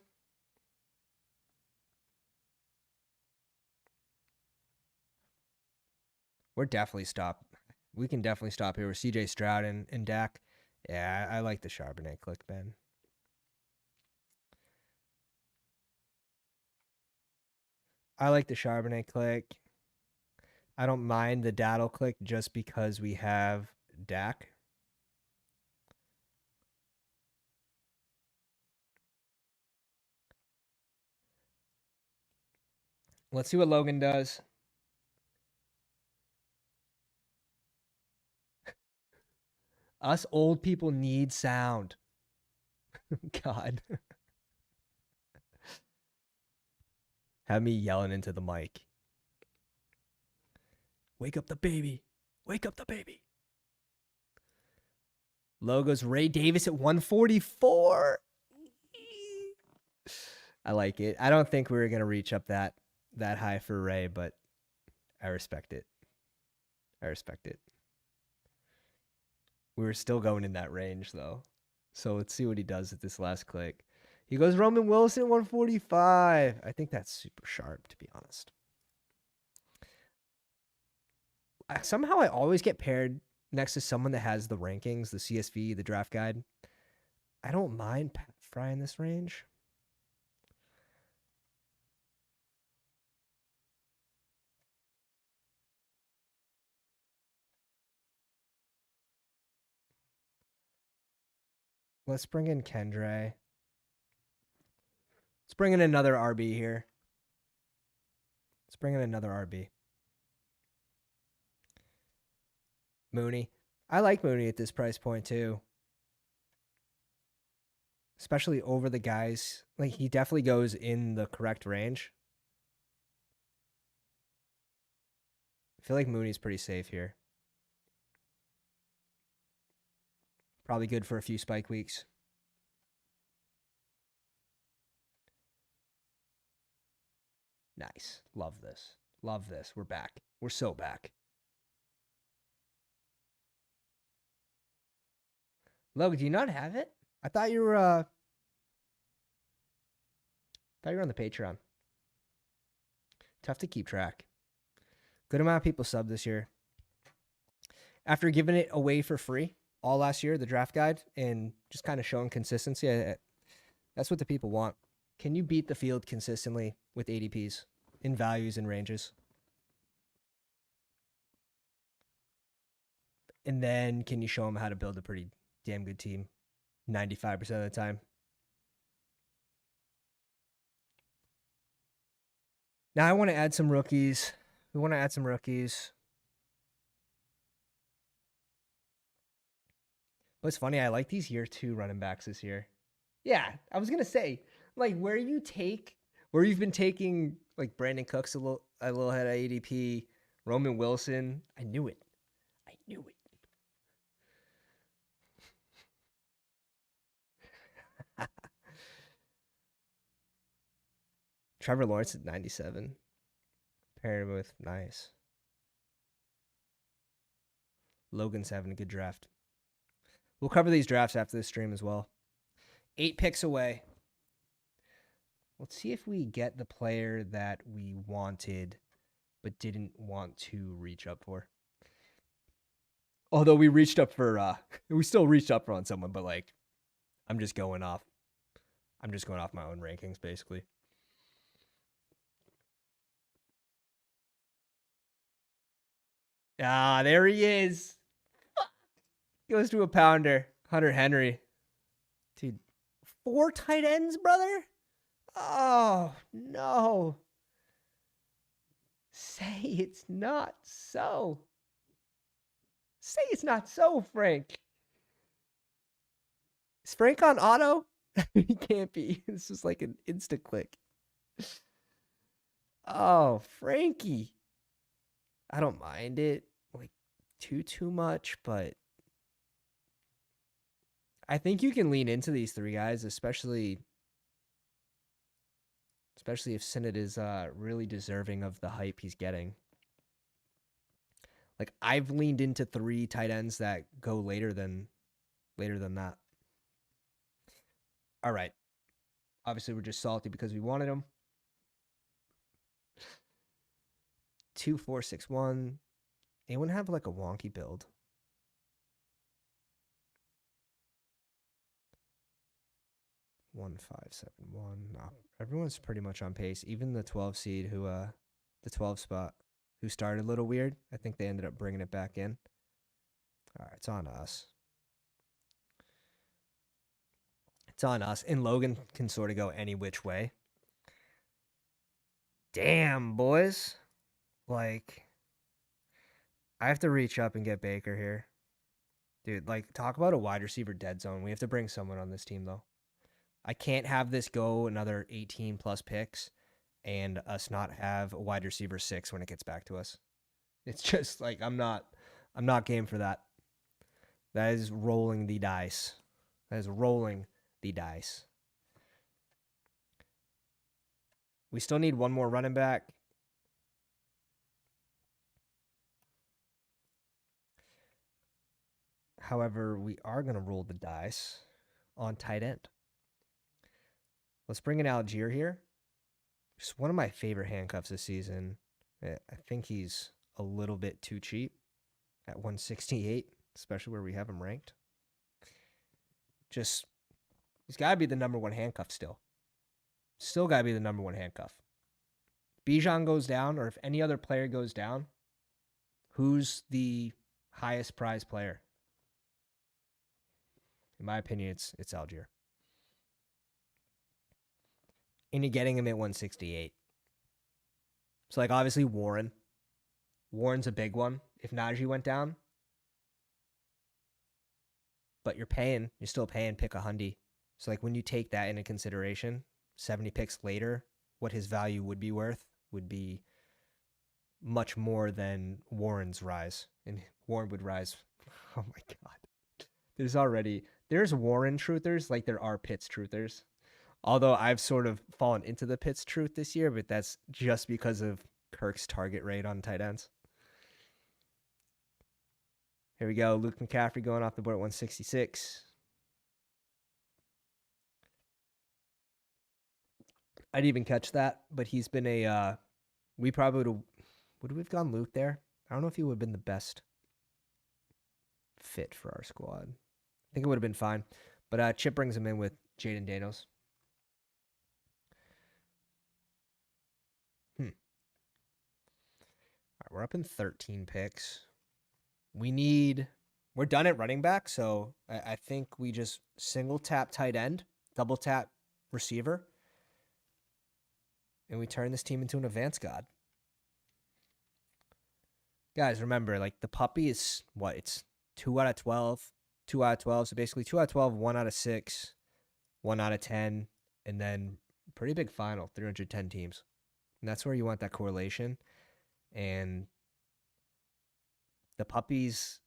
We're definitely stop. We can definitely stop here with CJ Stroud and Dak. Yeah, I like the Charbonnet click, Ben. I like the Charbonnet click. I don't mind the Daddle click just because we have Dak. Let's see what Logan does. Us old people need sound. God. Have me yelling into the mic. Wake up the baby. Wake up the baby. Logos Ray Davis at 144. I like it. I don't think we were going to reach up that high for Ray, but I respect it. I respect it. We were still going in that range, though. So let's see what he does at this last click. He goes Roman Wilson 145. I think that's super sharp, to be honest. Somehow I always get paired next to someone that has the rankings, the CSV, the draft guide. I don't mind Pat Fry in this range. Let's bring in Kendre. Let's bring in another RB here. Let's bring in another RB. Mooney. I like Mooney at this price point too. Especially over the guys. Like, he definitely goes in the correct range. I feel like Mooney's pretty safe here. Probably good for a few spike weeks. Nice. Love this. Love this. We're back. We're so back. Logan, do you not have it? I thought you were on the Patreon. Tough to keep track. Good amount of people subbed this year. After giving it away for free all last year, the draft guide, and just kind of showing consistency, that's what the people want. Can you beat the field consistently with ADPs in values and ranges? And then can you show them how to build a pretty damn good team 95% of the time? Now I want to add some rookies. We want to add some rookies. But it's funny, I like these year 2 running backs this year. Yeah, I was gonna say, like, where you've been taking like Brandon Cooks a little ahead of ADP, Roman Wilson. I knew it. Trevor Lawrence at 97. Paired with nice. Logan's having a good draft. We'll cover these drafts after this stream as well. 8 picks away. Let's see if we get the player that we wanted but didn't want to reach up for. Although we reached up for we still reached up for on someone, but like I'm just going off my own rankings basically. Ah, there he is. Goes to a pounder. Hunter Henry. Dude, 4 tight ends, brother? Oh, no. Say it's not so. Say it's not so, Frank. Is Frank on auto? He can't be. This is like an insta click. Oh, Frankie. I don't mind it like too much, but I think you can lean into these 3 guys, especially if Sinnott is really deserving of the hype he's getting. Like I've leaned into 3 tight ends that go later than that. All right. Obviously, we're just salty because we wanted him. 2, 4, 6, 1. Anyone have like a wonky build? One, 5, 7, 1. No, everyone's pretty much on pace. Even the 12 seed who the 12 spot who started a little weird. I think they ended up bringing it back in. All right, it's on us. It's on us. And Logan can sort of go any which way. Damn, boys. Like, I have to reach up and get Baker here. Dude, like, talk about a wide receiver dead zone. We have to bring someone on this team, though. I can't have this go another 18 plus picks and us not have a wide receiver 6 when it gets back to us. It's just like I'm not game for that. That is rolling the dice. We still need one more running back. However, we are going to roll the dice on tight end. Let's bring in Algier here. Just one of my favorite handcuffs this season. I think he's a little bit too cheap at 168, especially where we have him ranked. Just, he's got to be the number 1 handcuff still. Still got to be the number 1 handcuff. Bijan goes down, or if any other player goes down, who's the highest prize player? In my opinion, it's Algier. And you're getting him at 168. So, like, obviously, Warren's a big one if Najee went down. But you're still paying pick a hundy. So, like, when you take that into consideration, 70 picks later, what his value would be worth would be much more than Warren's rise. And Warren would rise. Oh, my God. There's Warren truthers like there are Pitts truthers. Although I've sort of fallen into the Pitts truth this year, but that's just because of Kirk's target rate on tight ends. Here we go. Luke McCaffrey going off the board at 166. I didn't even catch that, but he's been we probably would have gone Luke there. I don't know if he would have been the best fit for our squad. I think it would have been fine. But Chip brings him in with Jaden Daniels. All right, we're up in 13 picks. We're done at running back, so I think we just single tap tight end, double tap receiver, and we turn this team into an advanced god. Guys, remember, like the puppy is what? It's 2 out of 12, 2 out of 12. So basically 2 out of 12, 1 out of 6, 1 out of 10, and then pretty big final, 310 teams. And that's where you want that correlation. And the puppy's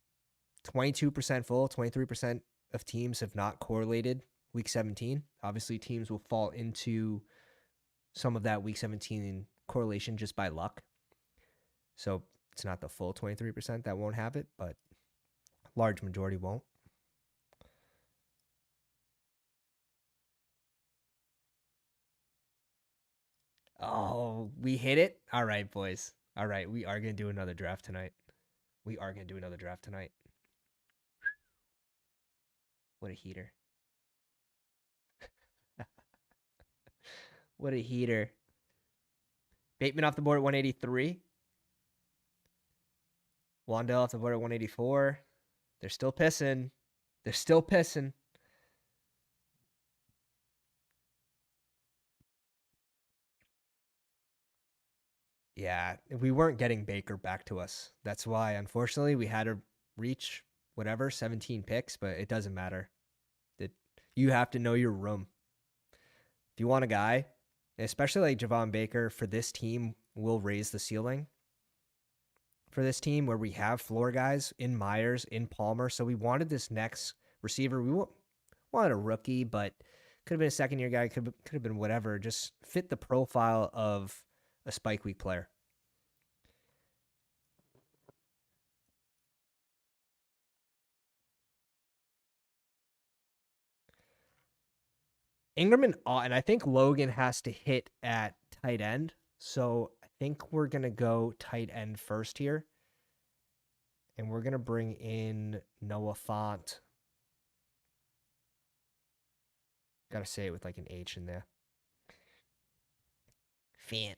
22% full, 23% of teams have not correlated week 17. Obviously, teams will fall into some of that week 17 correlation just by luck. So it's not the full 23% that won't have it, but large majority won't. Oh, we hit it? All right, boys. All right, we are going to do another draft tonight. What a heater. What a heater. Bateman off the board at 183. Wandell off the board at 184. They're still pissing. Yeah, we weren't getting Baker back to us. That's why, unfortunately, we had to reach 17 picks, but it doesn't matter. You have to know your room. If you want a guy, especially like Javon Baker, for this team, will raise the ceiling. For this team where we have floor guys in Myers, in Palmer. So we wanted this next receiver. We wanted a rookie, but could have been a second-year guy, could have been whatever. Just fit the profile of a spike week player. Ingram and I think Logan has to hit at tight end. So I think we're going to go tight end first here. And we're going to bring in Noah Fant. Got to say it with like an H in there. Fant.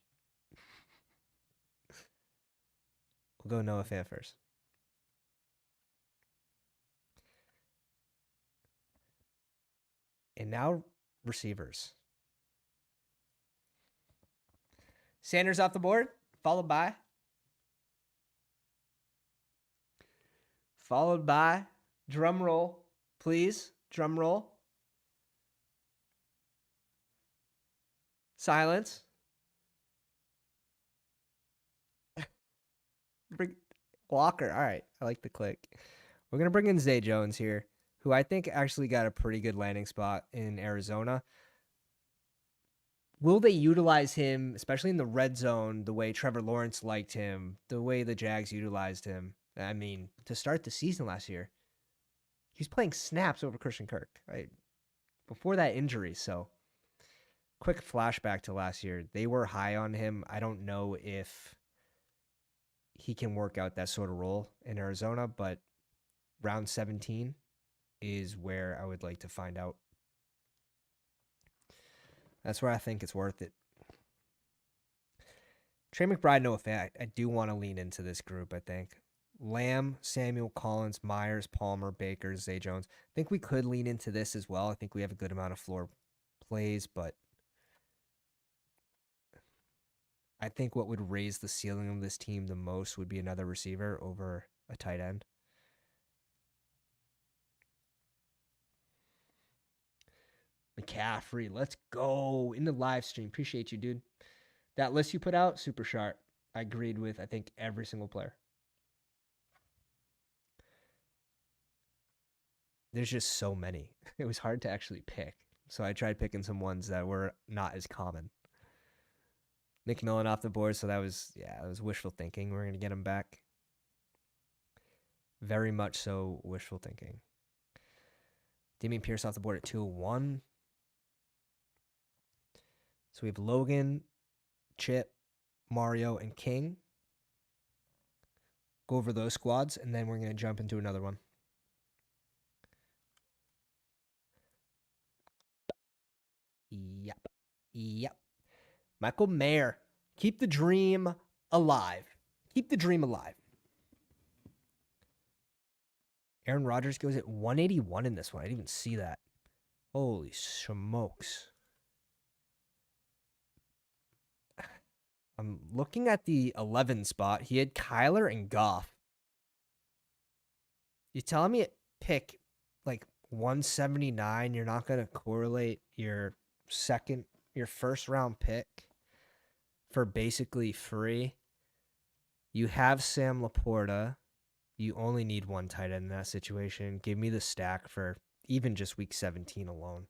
We'll go Noah Fant first. And now receivers. Sanders off the board, followed by drum roll, please. Drum roll. Silence. Walker. All right. I like the click. We're going to bring in Zay Jones here, who I think actually got a pretty good landing spot in Arizona. Will they utilize him, especially in the red zone, the way Trevor Lawrence liked him, the way the Jags utilized him? I mean, to start the season last year, he's playing snaps over Christian Kirk, right? Before that injury. So, quick flashback to last year. They were high on him. I don't know if he can work out that sort of role in Arizona, but round 17 is where I would like to find out. That's where I think it's worth it. Trey McBride, no effect. I do want to lean into this group, I think. Lamb, Samuel, Collins, Myers, Palmer, Baker, Zay Jones. I think we could lean into this as well. I think we have a good amount of floor plays, but I think what would raise the ceiling of this team the most would be another receiver over a tight end. McCaffrey, let's go in the live stream. Appreciate you, dude. That list you put out, super sharp. I agreed with, I think, every single player. there's just so many. It was hard to actually pick. So I tried picking some ones that were not as common. Nick Millen off the board, so that was wishful thinking. We're gonna get him back. Very much so wishful thinking. Damian Pierce off the board at 201. So we have Logan, Chip, Mario, and King. Go over those squads, and then we're going to jump into another one. Yep. Michael Mayer. Keep the dream alive. Keep the dream alive. Aaron Rodgers goes at 181 in this one. I didn't even see that. Holy smokes. I'm looking at the 11 spot. He had Kyler and Goff. You telling me at pick like 179, you're not going to correlate your first round pick for basically free? You have Sam Laporta. You only need one tight end in that situation. Give me the stack for even just week 17 alone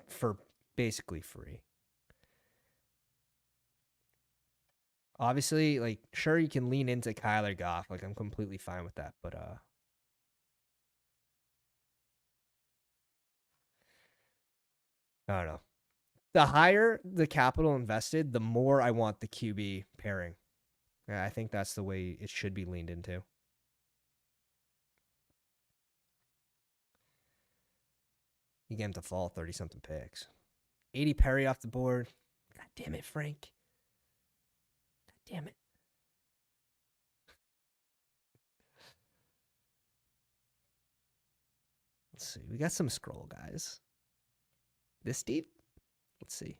for basically free. Obviously, like, sure, you can lean into Kyler Goff. Like, I'm completely fine with that. But, I don't know. The higher the capital invested, the more I want the QB pairing. I think that's the way it should be leaned into. You get him to fall 30-something picks. 80 Perry off the board. God damn it, Frank. God damn it. Let's see. We got some scroll guys. This deep? Let's see.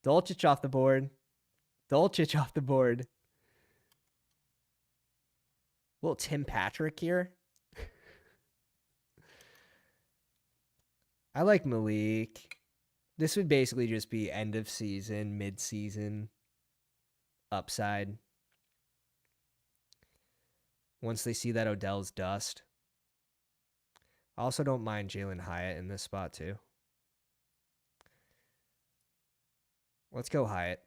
Dolchich off the board. Little Tim Patrick here. I like Malik. This would basically just be end of season, mid-season upside. Once they see that Odell's dust. I also don't mind Jalen Hyatt in this spot too. Let's go Hyatt.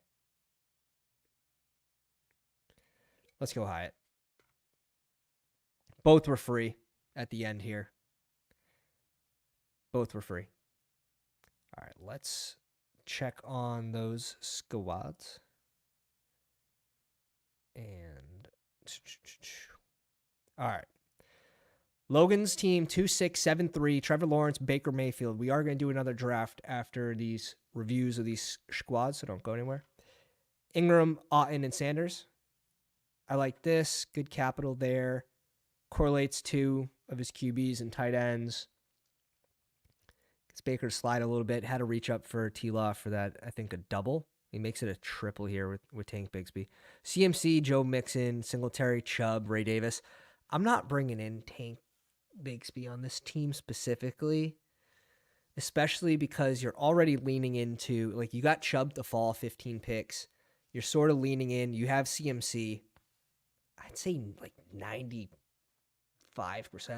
Both were free at the end here. Both were free. All right, let's check on those squads. And all right. Logan's team 2673, Trevor Lawrence, Baker Mayfield. We are going to do another draft after these reviews of these squads, so don't go anywhere. Ingram, Otten, and Sanders. I like this. Good capital there. Correlates two of his QBs and tight ends. Gets Baker to slide a little bit. Had to reach up for T-Law for that, I think, a double. He makes it a triple here with Tank Bigsby. CMC, Joe Mixon, Singletary, Chubb, Ray Davis. I'm not bringing in Tank Bigsby on this team specifically, especially because you're already leaning into, like, you got Chubb to fall 15 picks. You're sort of leaning in. You have CMC. I'd say like 95%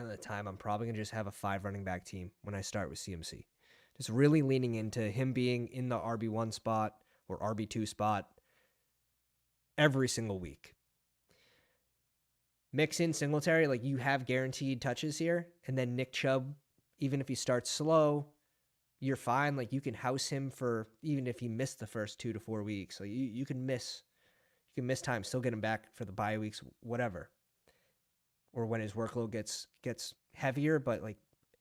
of the time, I'm probably going to just have a 5 running back team when I start with CMC. Just really leaning into him being in the RB1 spot or RB2 spot every single week. Mix in Singletary, like, you have guaranteed touches here. And then Nick Chubb, even if he starts slow, you're fine. Like, you can house him for, even if he missed the first 2 to 4 weeks. Like, you can miss time, still get him back for the bye weeks, whatever. Or when his workload gets heavier, but like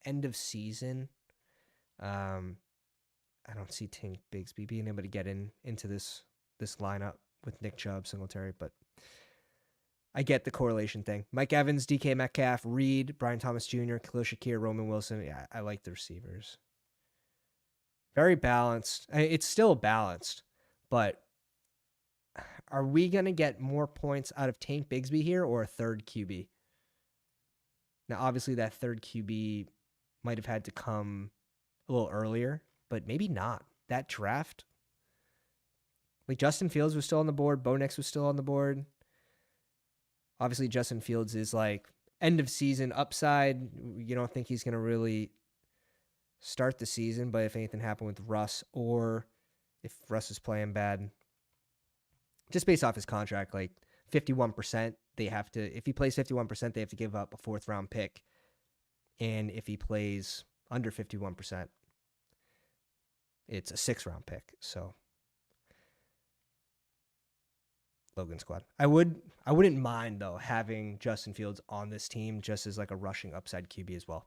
end of season, I don't see Tank Bigsby being able to get into this lineup with Nick Chubb, Singletary, but I get the correlation thing. Mike Evans, DK Metcalf, Reed, Brian Thomas Jr., Khalil Shakir, Roman Wilson. Yeah, I like the receivers. Very balanced. It's still balanced, but are we going to get more points out of Tank Bigsby here or a third QB? Now, obviously, that third QB might have had to come a little earlier, but maybe not. That draft, like, Justin Fields was still on the board. Bo Nix was still on the board. Obviously, Justin Fields is like End of season upside. You don't think he's going to really start the season, but if anything happened with Russ, or if Russ is playing bad, just based off his contract, like 51%, they have to, if he plays 51%, they have to give up a 4th round pick. And if he plays under 51%, it's a 6th round pick. So Logan squad. I wouldn't mind though having Justin Fields on this team just as like a rushing upside QB as well.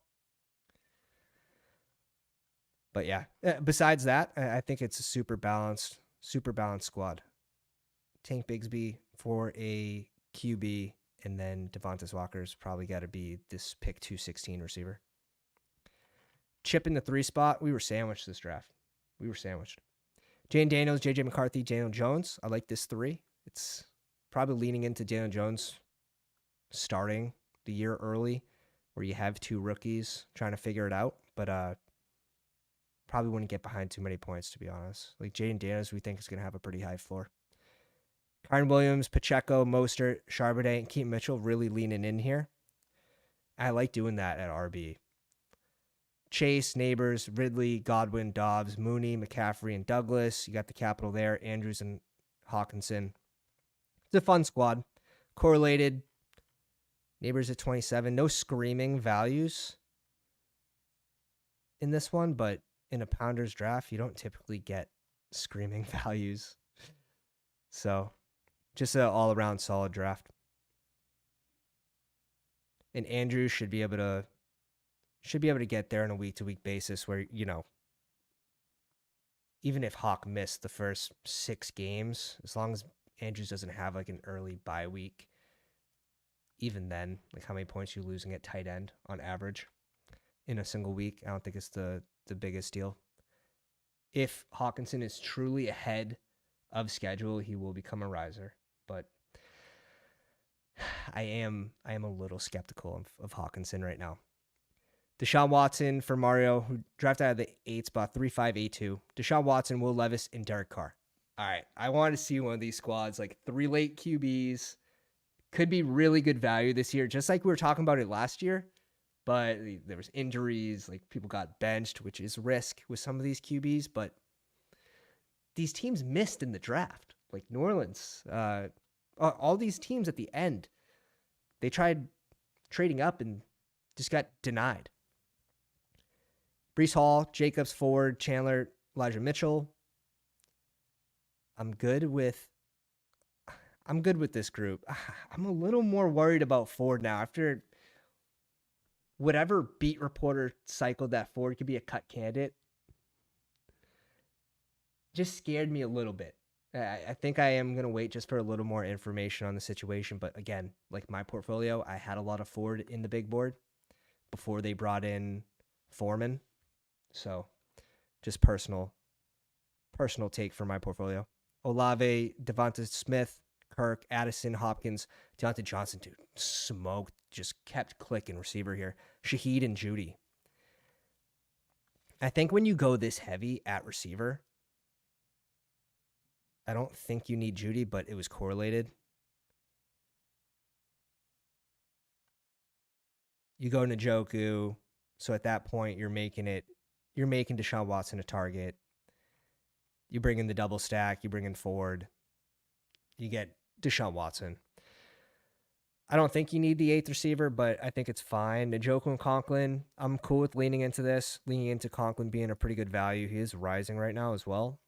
But yeah, besides that, I think it's a super balanced squad. Tank Bigsby for a QB, and then Devontae Walker's probably got to be this pick 216 receiver. Chip in the 3 spot. We were sandwiched this draft. Jane Daniels, JJ McCarthy, Daniel Jones. I like this 3. It's probably leaning into Daniel Jones starting the year early, where you have 2 rookies trying to figure it out. But probably wouldn't get behind too many points, to be honest. Like Jaden Daniels, we think is going to have a pretty high floor. Kyren Williams, Pacheco, Mostert, Charbonnet, and Keaton Mitchell really leaning in here. I like doing that at RB. Chase, Neighbors, Ridley, Godwin, Dobbs, Mooney, McCaffrey, and Douglas. You got the capital there. Andrews and Hawkinson. It's a fun squad. Correlated. Neighbors at 27. No screaming values in this one, but in a Pounders draft, you don't typically get screaming values. So just an all-around solid draft. And Andrews should be able to get there on a week-to-week basis where, you know, even if Hawk missed the first 6 games, as long as Andrews doesn't have like an early bye week, even then, like how many points you're losing at tight end on average in a single week, I don't think it's the biggest deal. If Hawkinson is truly ahead of schedule, he will become a riser. But I am a little skeptical of Hawkinson right now. Deshaun Watson for Mario, who drafted out of the 8 spot, 3-5-8-2. Deshaun Watson, Will Levis, and Derek Carr. All right, I want to see one of these squads, like 3 late QBs. Could be really good value this year, just like we were talking about it last year. But there was injuries, like people got benched, which is risk with some of these QBs. But these teams missed in the draft, like New Orleans. All these teams at the end, they tried trading up and just got denied. Breece Hall, Jacobs, Ford, Chandler, Elijah Mitchell. I'm good with this group. I'm a little more worried about Ford now after whatever beat reporter cycled that Ford could be a cut candidate. Just scared me a little bit. I think I am going to wait just for a little more information on the situation. But again, like my portfolio, I had a lot of Ford in the big board before they brought in Foreman. So just personal take for my portfolio. Olave, Devonta Smith, Kirk, Addison, Hopkins, Deontay Johnson, dude, smoked, just kept clicking receiver here. Shaheed and Judy. I think when you go this heavy at receiver, I don't think you need Judy, but it was correlated. You go Njoku, so at that point you're making Deshaun Watson a target. You bring in the double stack, you bring in Ford, you get Deshaun Watson. I don't think you need the 8th receiver, but I think it's fine. Njoku and Conklin, I'm cool with leaning into Conklin being a pretty good value. He is rising right now as well.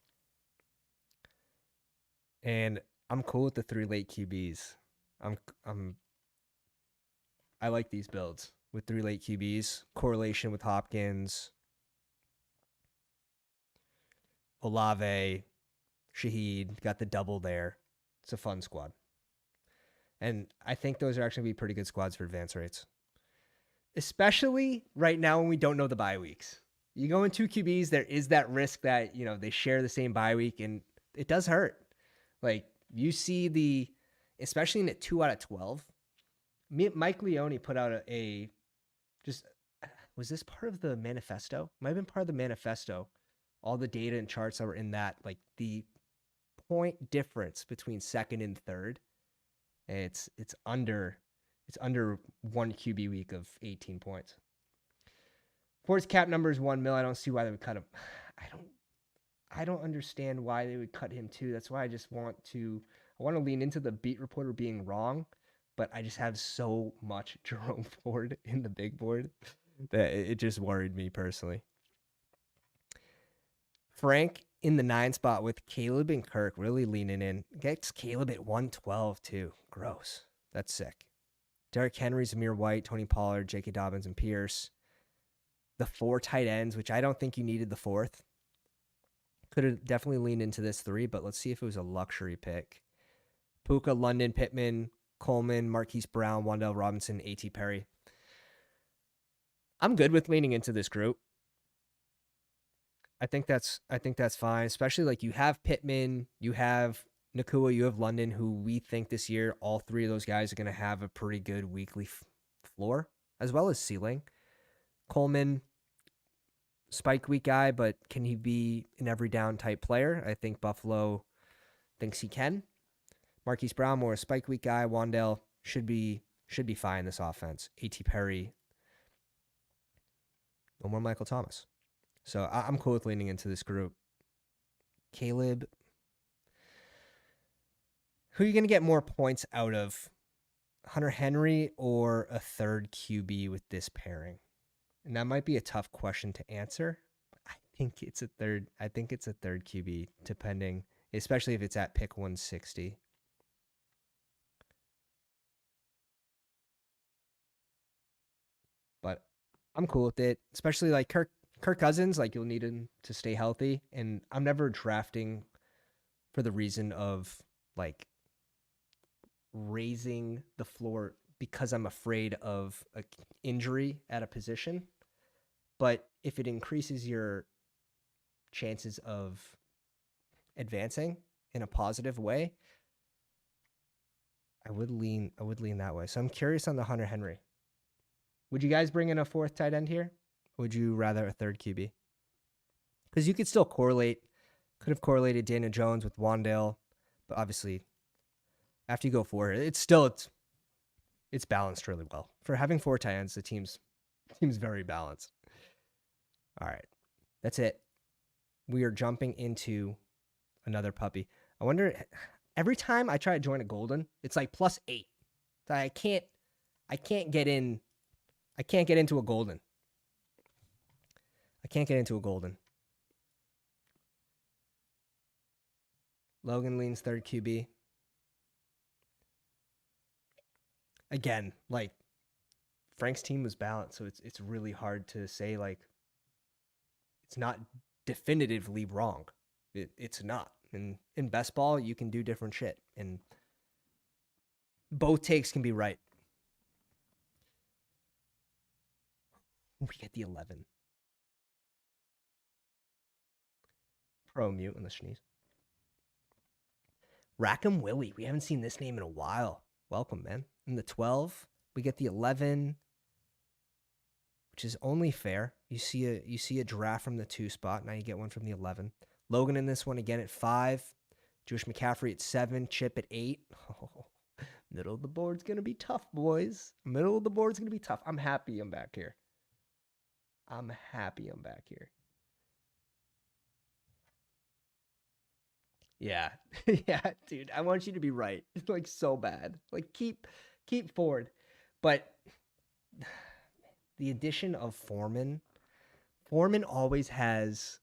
And I'm cool with the 3 late QBs. I like these builds with 3 late QBs. Correlation with Hopkins, Olave, Shaheed, got the double there. It's a fun squad. And I think those are actually going to be pretty good squads for advance rates. Especially right now when we don't know the bye weeks. You go in 2 QBs, there is that risk that, you know, they share the same bye week, and it does hurt. Like, you see especially in a 2 out of 12, Mike Leone put out was this part of the manifesto? Might have been part of the manifesto. All the data and charts that were in that, like the point difference between second and third, it's under It's under 1 QB week of 18 points. Ford's cap number is 1 mil. I don't see why they would cut him. I don't understand why they would cut him too. That's why I want to lean into the beat reporter being wrong, but I just have so much Jerome Ford in the big board that it just worried me personally. Frank in the 9 spot with Caleb and Kirk really leaning in. Gets Caleb at 112 too. Gross. That's sick. Derrick Henry, Zamir White, Tony Pollard, J.K. Dobbins, and Pierce. The 4 tight ends, which I don't think you needed the 4th. Could have definitely leaned into this 3, but let's see if it was a luxury pick. Puka, London, Pittman, Coleman, Marquise Brown, Wan'Dale Robinson, A.T. Perry. I'm good with leaning into this group. I think that's fine, especially like you have Pittman, you have Nakua, you have London, who we think this year all 3 of those guys are going to have a pretty good weekly floor as well as ceiling. Coleman, spike week guy, but can he be an every down type player? I think Buffalo thinks he can. Marquise Brown, more a spike week guy. Wan'Dale should be fine this offense. A.T. Perry, no more Michael Thomas. So I'm cool with leaning into this group. Caleb, who are you going to get more points out of? Hunter Henry or a 3rd QB with this pairing? And that might be a tough question to answer. I think it's a third QB, depending, especially if it's at pick 160. But I'm cool with it, especially like Kirk Cousins. Like, you'll need him to stay healthy, and I'm never drafting for the reason of like raising the floor because I'm afraid of an injury at a position. But if it increases your chances of advancing in a positive way, I would lean that way. So I'm curious on the Hunter Henry. Would you guys bring in a 4th tight end here? Or would you rather a 3rd QB? Because you could still correlate. Could have correlated Daniel Jones with Wan'Dale, but obviously, after you go for it, it's balanced really well. For having 4 tight ends, the team's very balanced. All right, that's it. We are jumping into another puppy. I wonder, every time I try to join a golden, it's like +8. I can't get in. I can't get into a golden. Logan leans 3rd QB. Again, like, Frank's team was balanced, so it's really hard to say, like, it's not definitively wrong. It's not. And in best ball, you can do different shit, and both takes can be right. We get the 11. Pro mute on the sneeze. Rackham Willie. We haven't seen this name in a while. Welcome, man. In the 12, we get the 11, which is only fair. You see a draft from the 2 spot. Now you get one from the 11. Logan in this one again at 5. Jewish McCaffrey at 7. Chip at 8. Oh, middle of the board's going to be tough, boys. Middle of the board's going to be tough. I'm happy I'm back here. Yeah. Yeah, dude. I want you to be right. Like, so bad. Like, keep Ford. But the addition of Foreman always has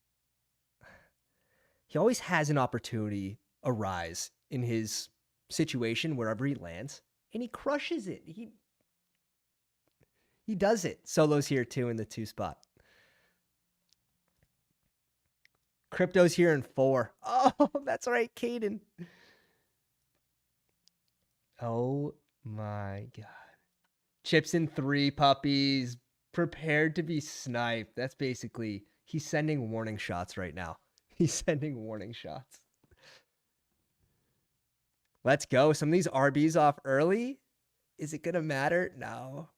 an opportunity arise in his situation wherever he lands, and he crushes it. He does it. Solo's here too in the 2 spot. Crypto's here in 4. Oh, that's right, Caden. Oh my God. Chips in 3, puppies. Prepared to be sniped. That's basically, he's sending warning shots right now. Let's go. Some of these RBs off early. Is it going to matter? No.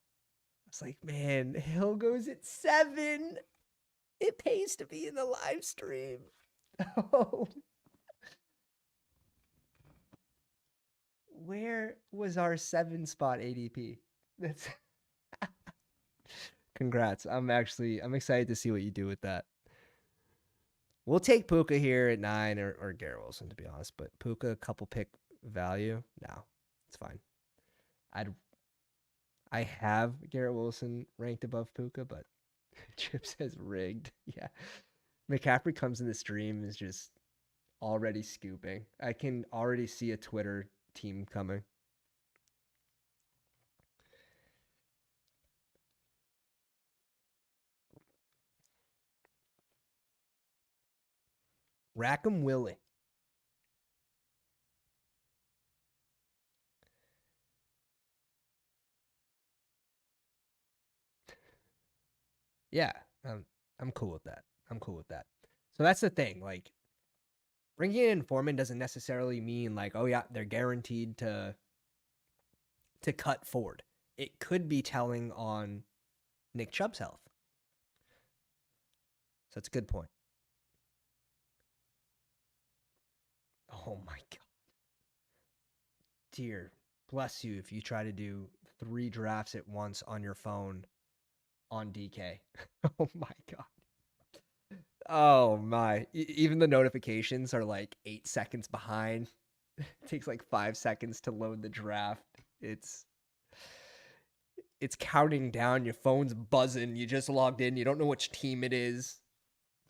It's like, man, Hill goes at 7. It pays to be in the live stream. Oh. Where was our 7 spot ADP? That's congrats. I'm excited to see what you do with that. We'll take Puka here at 9 or Garrett Wilson, to be honest. But Puka, couple pick value. No, it's fine. I have Garrett Wilson ranked above Puka, but Chip says rigged. Yeah. McCaffrey comes in the stream is just already scooping. I can already see a Twitter team coming. Rackham Willie. Yeah, I'm cool with that. I'm cool with that. So that's the thing. Like, bringing in Foreman doesn't necessarily mean like, oh yeah, they're guaranteed to cut Ford. It could be telling on Nick Chubb's health. So that's a good point. Oh my god. Dear, bless you if you try to do 3 drafts at once on your phone on DK. Oh my god. Oh my. Even the notifications are like 8 seconds behind. It takes like 5 seconds to load the draft. It's counting down. Your phone's buzzing. You just logged in. You don't know which team it is.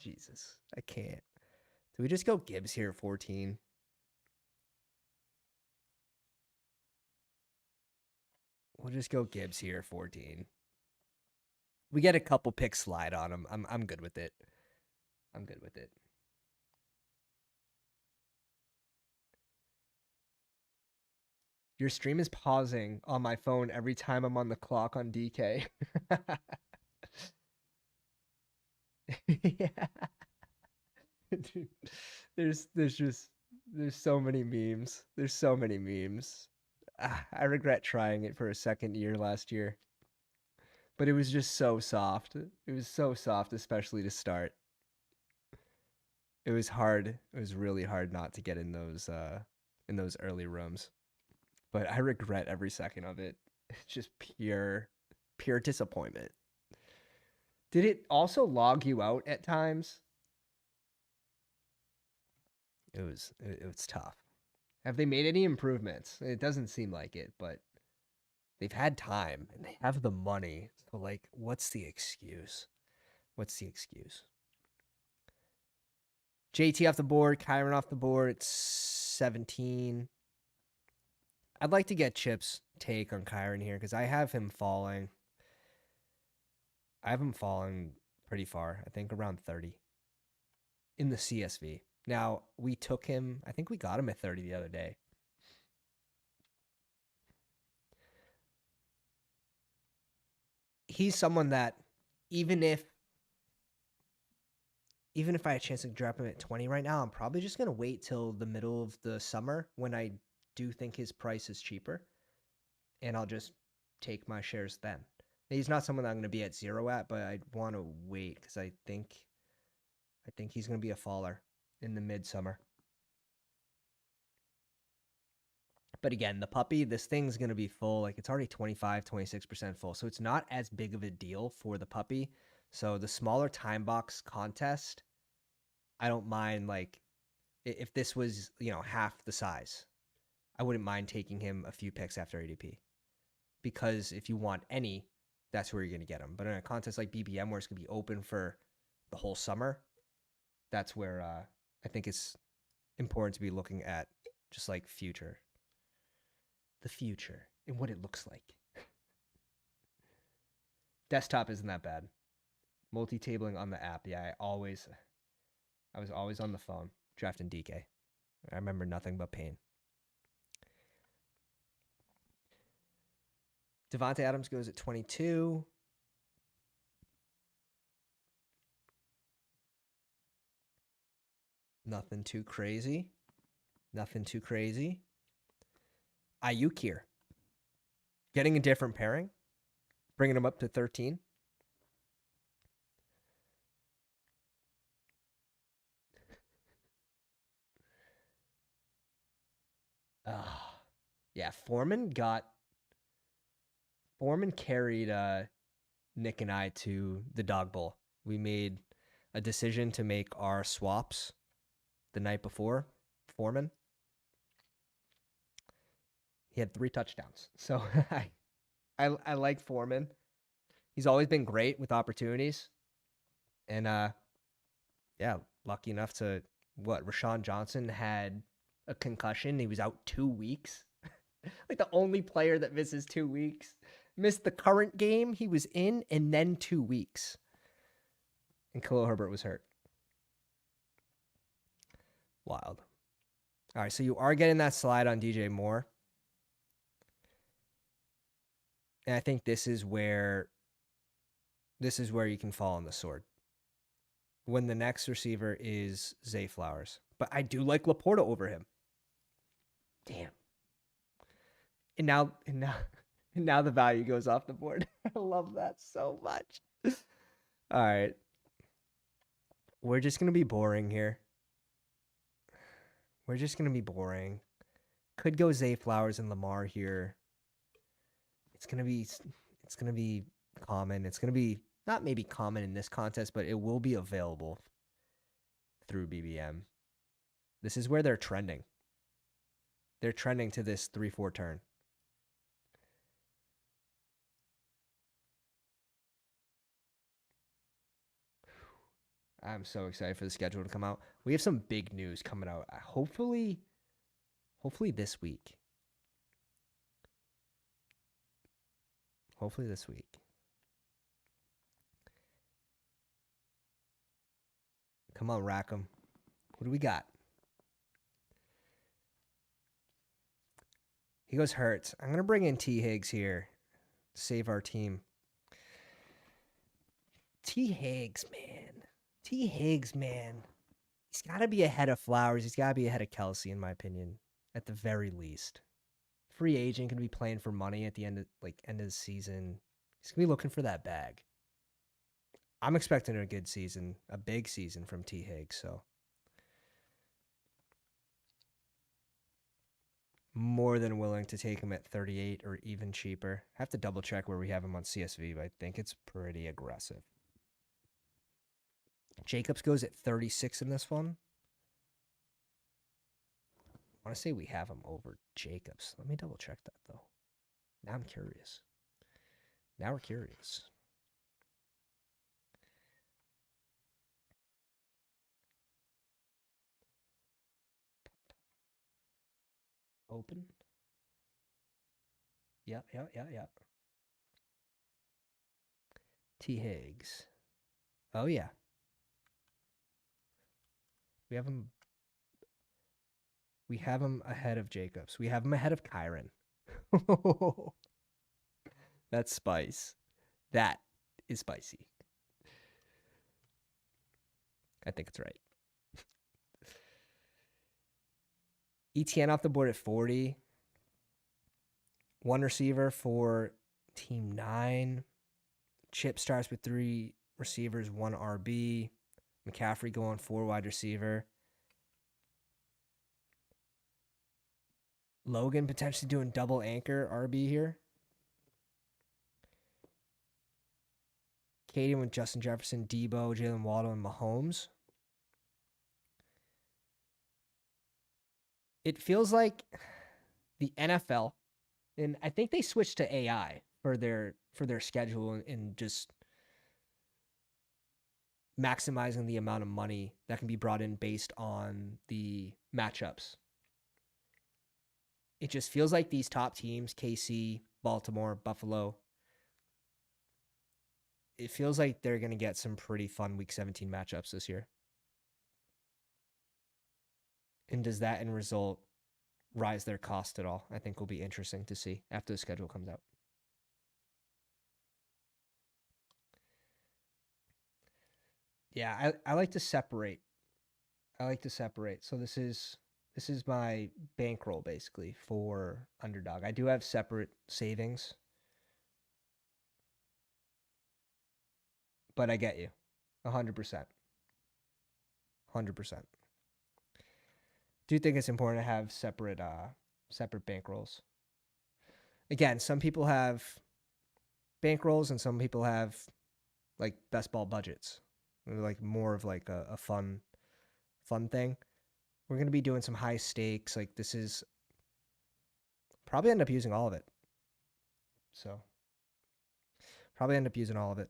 Jesus, I can't. Do we just go Gibbs here at 14? We'll just go Gibbs here at 14. We get a couple pick slide on him. I'm good with it. I'm good with it. Your stream is pausing on my phone every time I'm on the clock on DK. Yeah. Dude, there's so many memes. There's so many memes. I regret trying it for a second year last year. But it was just so soft. It was so soft, especially to start. It was hard. It was really hard not to get in those early rooms. But I regret every second of it. It's just pure disappointment. Did it also log you out at times? It was tough. Have they made any improvements? It doesn't seem like it, but they've had time and they have the money. So like, what's the excuse? What's the excuse? JT off the board, Kyron off the board. It's 17. I'd like to get Chip's take on Kyron here because I have him falling. I have him falling pretty far. I think around 30 in the CSV. Now, we took him, I think we got him at 30 the other day. He's someone that even if I had a chance to drop him at 20 right now, I'm probably just going to wait till the middle of the summer when I do think his price is cheaper. And I'll just take my shares then. He's not someone that I'm going to be at 0 at, but I want to wait because I think he's going to be a faller in the midsummer. But again, the puppy, this thing's going to be full. Like it's already 25, 26% full. So it's not as big of a deal for the puppy. So the smaller time box contest, I don't mind. Like if this was, half the size, I wouldn't mind taking him a few picks after ADP. Because if you want any, that's where you're going to get them. But in a contest like BBM, where it's going to be open for the whole summer, that's where I think it's important to be looking at just like the future and what it looks like. Desktop isn't that bad. Multi-tabling on the app, yeah, I was always on the phone drafting DK. I remember nothing but pain. Devontae Adams goes at 22. Nothing too crazy. Nothing too crazy. Ayuk here. Getting a different pairing. Bringing him up to 13. Yeah, Foreman got Foreman carried Nick and I to the Dog Bowl. We made a decision to make our swaps the night before. Foreman, he had 3 touchdowns. So I like Foreman. He's always been great with opportunities. And yeah, lucky enough to Rashawn Johnson had a concussion. He was out 2 weeks. Like the only player that misses 2 weeks. Missed the current game he was in and then 2 weeks. And Khalil Herbert was hurt. Wild. All right, so you are getting that slide on DJ Moore. And I think this is where you can fall on the sword. When the next receiver is Zay Flowers. But I do like Laporta over him. Damn. And now the value goes off the board. I love that so much. All right. We're just going to be boring here. We're just going to be boring. Could go Zay Flowers and Lamar here. It's going to be common. It's going to be not maybe common in this contest, but it will be available through BBM. This is where they're trending. They're trending to this 3-4 turn. I'm so excited for the schedule to come out. We have some big news coming out. Hopefully this week. Hopefully this week. Come on, Rackham. What do we got? He goes Hurts. I'm going to bring in T. Higgs here. Save our team. T. Higgs, man. He's got to be ahead of Flowers. He's got to be ahead of Kelsey, in my opinion, at the very least. Free agent, can be playing for money at the end of the season. He's going to be looking for that bag. I'm expecting a good season, a big season from T. Higgs, so. More than willing to take him at 38 or even cheaper. Have to double check where we have him on CSV, but I think it's pretty aggressive. Jacobs goes at 36 in this one. I want to say we have him over Jacobs. Let me double check that, though. Now I'm curious. Now we're curious. Open. Yeah. T. Higgs. Oh, yeah. We have him ahead of Jacobs. We have him ahead of Kyron. That's spice. That is spicy. I think it's right. ETN off the board at 40. One receiver for Team 9. Chip starts with 3 receivers, 1 RB. McCaffrey going 4 wide receiver. Logan potentially doing double anchor RB here. Katie with Justin Jefferson, Debo, Jalen Waddle, and Mahomes. It feels like the NFL, and I think they switched to AI for their schedule and just maximizing the amount of money that can be brought in based on the matchups. It just feels like these top teams, KC, Baltimore, Buffalo, it feels like they're going to get some pretty fun Week 17 matchups this year. And does that end result rise their cost at all? I think will be interesting to see after the schedule comes out. Yeah, I like to separate. So this is my bankroll basically for Underdog. I do have separate savings. But I get you. 100%. 100%. Do think it's important to have separate bankrolls. Again, some people have bankrolls and some people have like best ball budgets. They're like more of like a fun thing. We're going to be doing some high stakes. Like this is probably end up using all of it. So probably end up using all of it.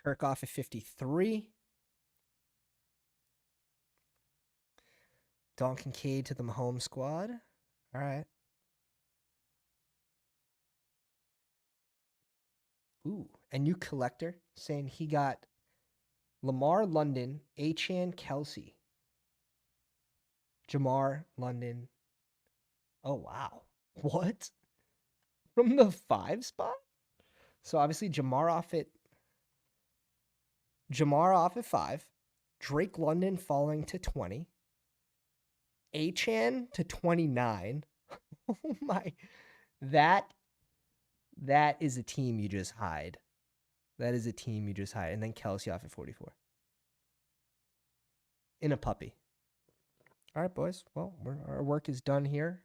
Kirk off at 53. Don Kincaid to the Mahomes squad. All right. Ooh, and new collector saying he got Lamar, London, Achan, Kelsey, Jamar, London. Oh wow, what from the 5 spot? So obviously Jamar off at 5, Drake London falling to 20, Achan to 29. Oh my, that is a team you just hide. That is a team you just hide. And then Kelsey off at 44. In a puppy. All right, boys. Well, our work is done here.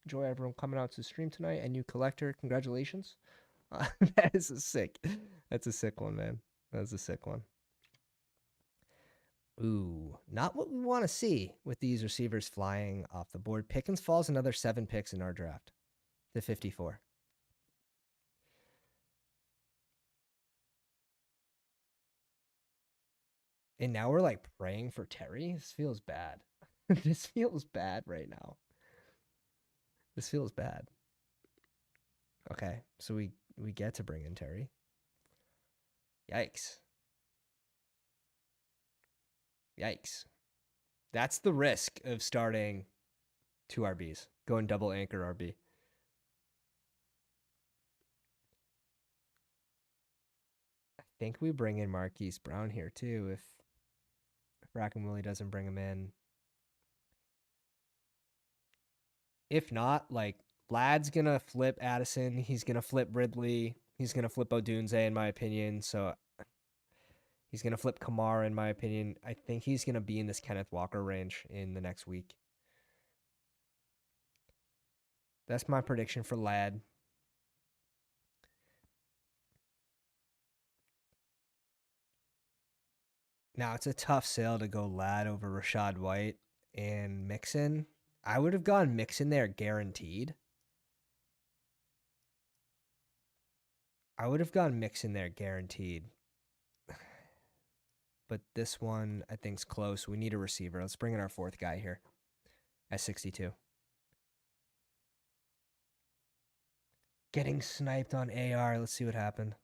Enjoy everyone coming out to the stream tonight. And new collector, congratulations. That is that's a sick one, man. That's a sick one. Ooh, not what we want to see with these receivers flying off the board. Pickens falls another 7 picks in our draft to 54. And now we're like praying for Terry. This feels bad. This feels bad right now. This feels bad. Okay, so we get to bring in Terry. Yikes. Yikes. That's the risk of starting 2 RBs, going double anchor RB. I think we bring in Marquise Brown here too if Brackenwillie doesn't bring him in. If not, like Lad's gonna flip Addison. He's gonna flip Ridley. He's gonna flip Odunze, in my opinion. So he's gonna flip Kamara, in my opinion. I think he's gonna be in this Kenneth Walker range in the next week. That's my prediction for Lad. Now it's a tough sale to go Lad over Rachaad White and Mixon. I would have gone Mixon there guaranteed. But this one I think's close. We need a receiver. Let's bring in our 4th guy here at 62. Getting sniped on AR. Let's see what happened.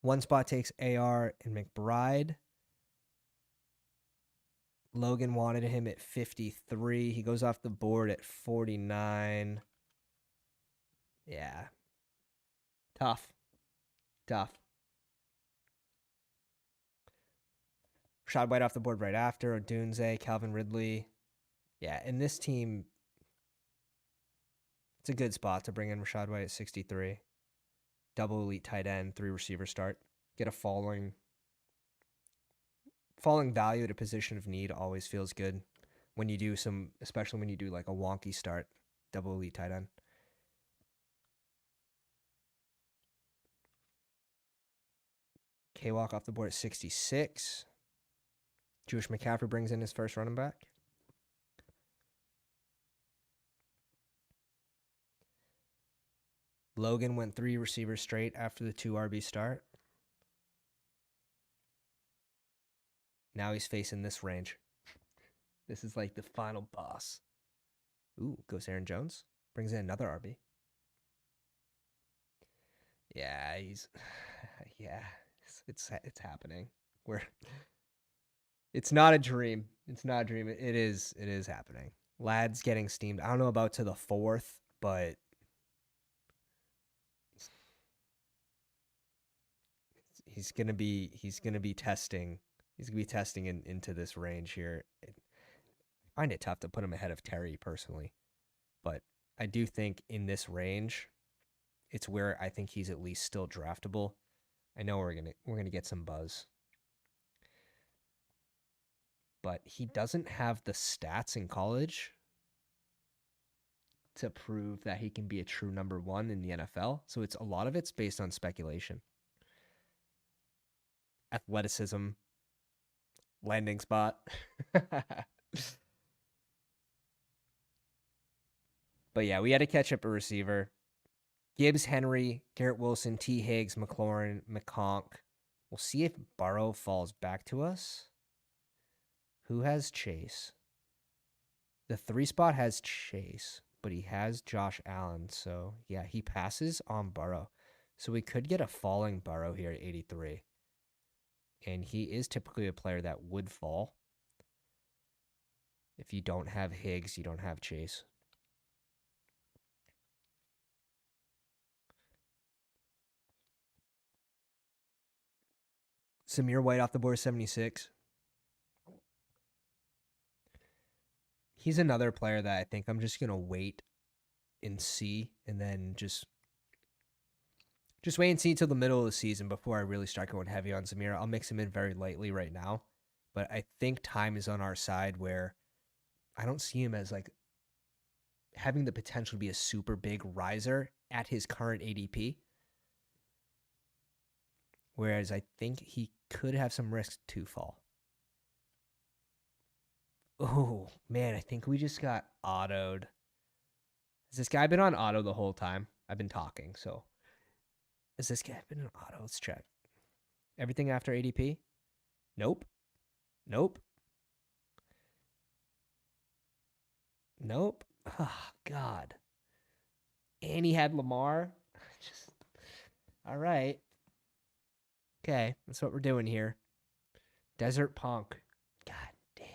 1 spot takes AR and McBride. Logan wanted him at 53. He goes off the board at 49. Yeah. Tough. Rachaad White off the board right after. Odunze, Calvin Ridley. Yeah, and this team, it's a good spot to bring in Rachaad White at 63. Double elite tight end, 3 receiver start. Get a falling value at a position of need always feels good when you do especially when you do like a wonky start, double elite tight end. K-Walk off the board at 66. Jewish McCaffrey brings in his first running back. Logan went 3 receivers straight after the 2 RB start. Now he's facing this range. This is like the final boss. Ooh, goes Aaron Jones. Brings in another RB. Yeah, it's happening. It's not a dream. It's not a dream. It is happening. Lad's getting steamed. I don't know about to the 4th, but he's gonna be testing. He's gonna be testing into this range here. I find it tough to put him ahead of Terry personally, but I do think in this range, it's where I think he's at least still draftable. I know we're gonna get some buzz. but he doesn't have the stats in college to prove that he can be a true number one in the NFL. So a lot of it's based on speculation. Athleticism, landing spot. But yeah, we had to catch up a receiver. Gibbs, Henry, Garrett Wilson, T. Higgs, McLaurin, McConk. We'll see if Burrow falls back to us. Who has Chase? The 3 spot has Chase, but he has Josh Allen. So yeah, he passes on Burrow. So we could get a falling Burrow here at 83. And he is typically a player that would fall. If you don't have Higgs, you don't have Chase. Samir White off the board, 76. He's another player that I think I'm just going to wait and see, and then just wait and see until the middle of the season before I really start going heavy on Samir. I'll mix him in very lightly right now, but I think time is on our side where I don't see him as like having the potential to be a super big riser at his current ADP. Whereas I think he could have some risk to fall. Oh, man, I think we just got autoed. Has this guy been on auto the whole time? I've been talking, so. Has this guy been on auto? Let's check. Everything after ADP? Nope. Nope. Nope. Oh, God. And he had Lamar. Just, all right. Okay, that's what we're doing here. Desert Punk. God damn.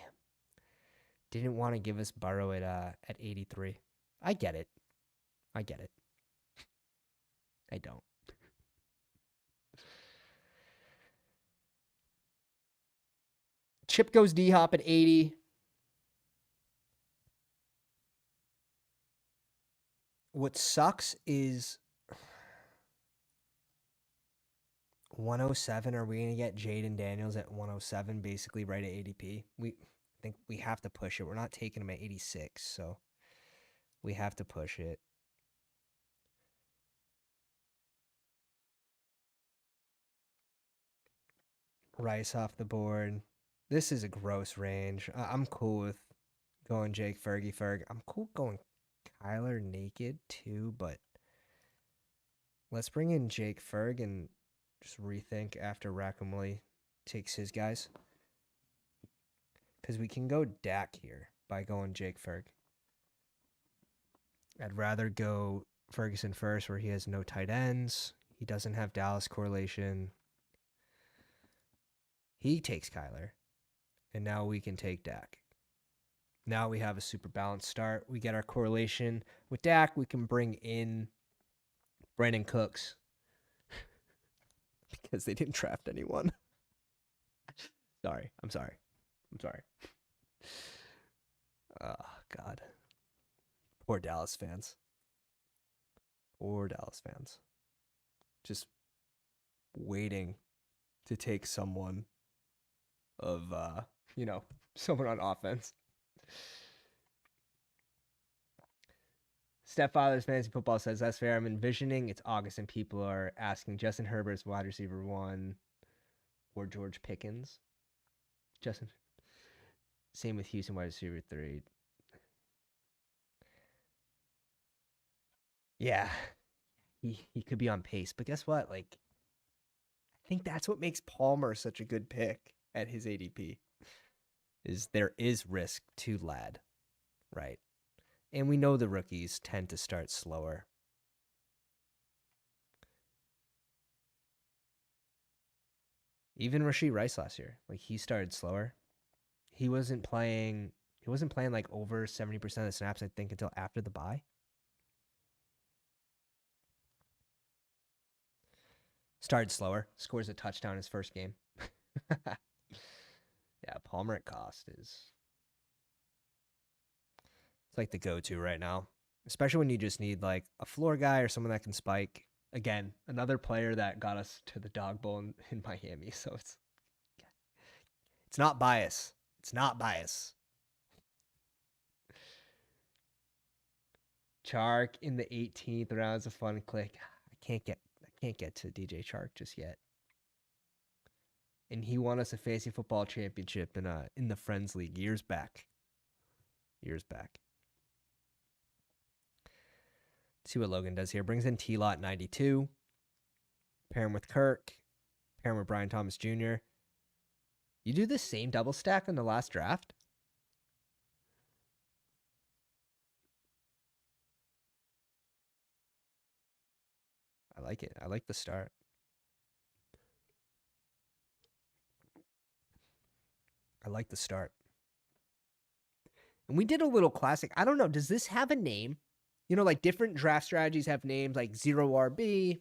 Didn't want to give us Burrow at 83. I get it. I get it. I don't. Chip goes D-Hop at 80. What sucks is 107. Are we going to get Jaden Daniels at 107, basically right at ADP? I think we have to push it. We're not taking him at 86, so we have to push it. Rice off the board. This is a gross range. I'm cool with going Jake Fergie. I'm cool going Kyler naked too, but let's bring in Jake Ferg and just rethink after Rackamole takes his guys. Because we can go Dak here by going Jake Ferg. I'd rather go Ferguson first where he has no tight ends. He doesn't have Dallas correlation. He takes Kyler. And now we can take Dak. Now we have a super balanced start. We get our correlation. With Dak, we can bring in Brandon Cooks. Because they didn't draft anyone. I'm sorry. Oh, God. Poor Dallas fans. Just waiting to take someone of, someone on offense. Stepfather's Fantasy Football says, that's fair. I'm envisioning it's August and people are asking Justin Herbert's wide receiver 1 or George Pickens. Justin. Same with Houston wide receiver 3. Yeah. He could be on pace. But guess what? I think that's what makes Palmer such a good pick at his ADP. Is there is risk to Lad, right? And we know the rookies tend to start slower. Even Rashee Rice last year, he started slower. He wasn't playing over 70% of the snaps, I think, until after the bye. Started slower, scores a touchdown his first game. Yeah, Palmer at cost is it's like the go-to right now, especially when you just need a floor guy or someone that can spike. Again, another player that got us to the Dog Bowl in Miami, so it's not bias. It's not bias. Chark in the 18th round is a fun click. I can't get to DJ Chark just yet. And he won us a fantasy football championship in the Friends League years back. Years back. Let's see what Logan does here. Brings in T-Lot 92. Pair him with Kirk. Pair him with Brian Thomas Jr. You do the same double stack in the last draft? I like it. I like the start. I like the start. And we did a little classic. I don't know. Does this have a name? You know, like different draft strategies have names like zero RB,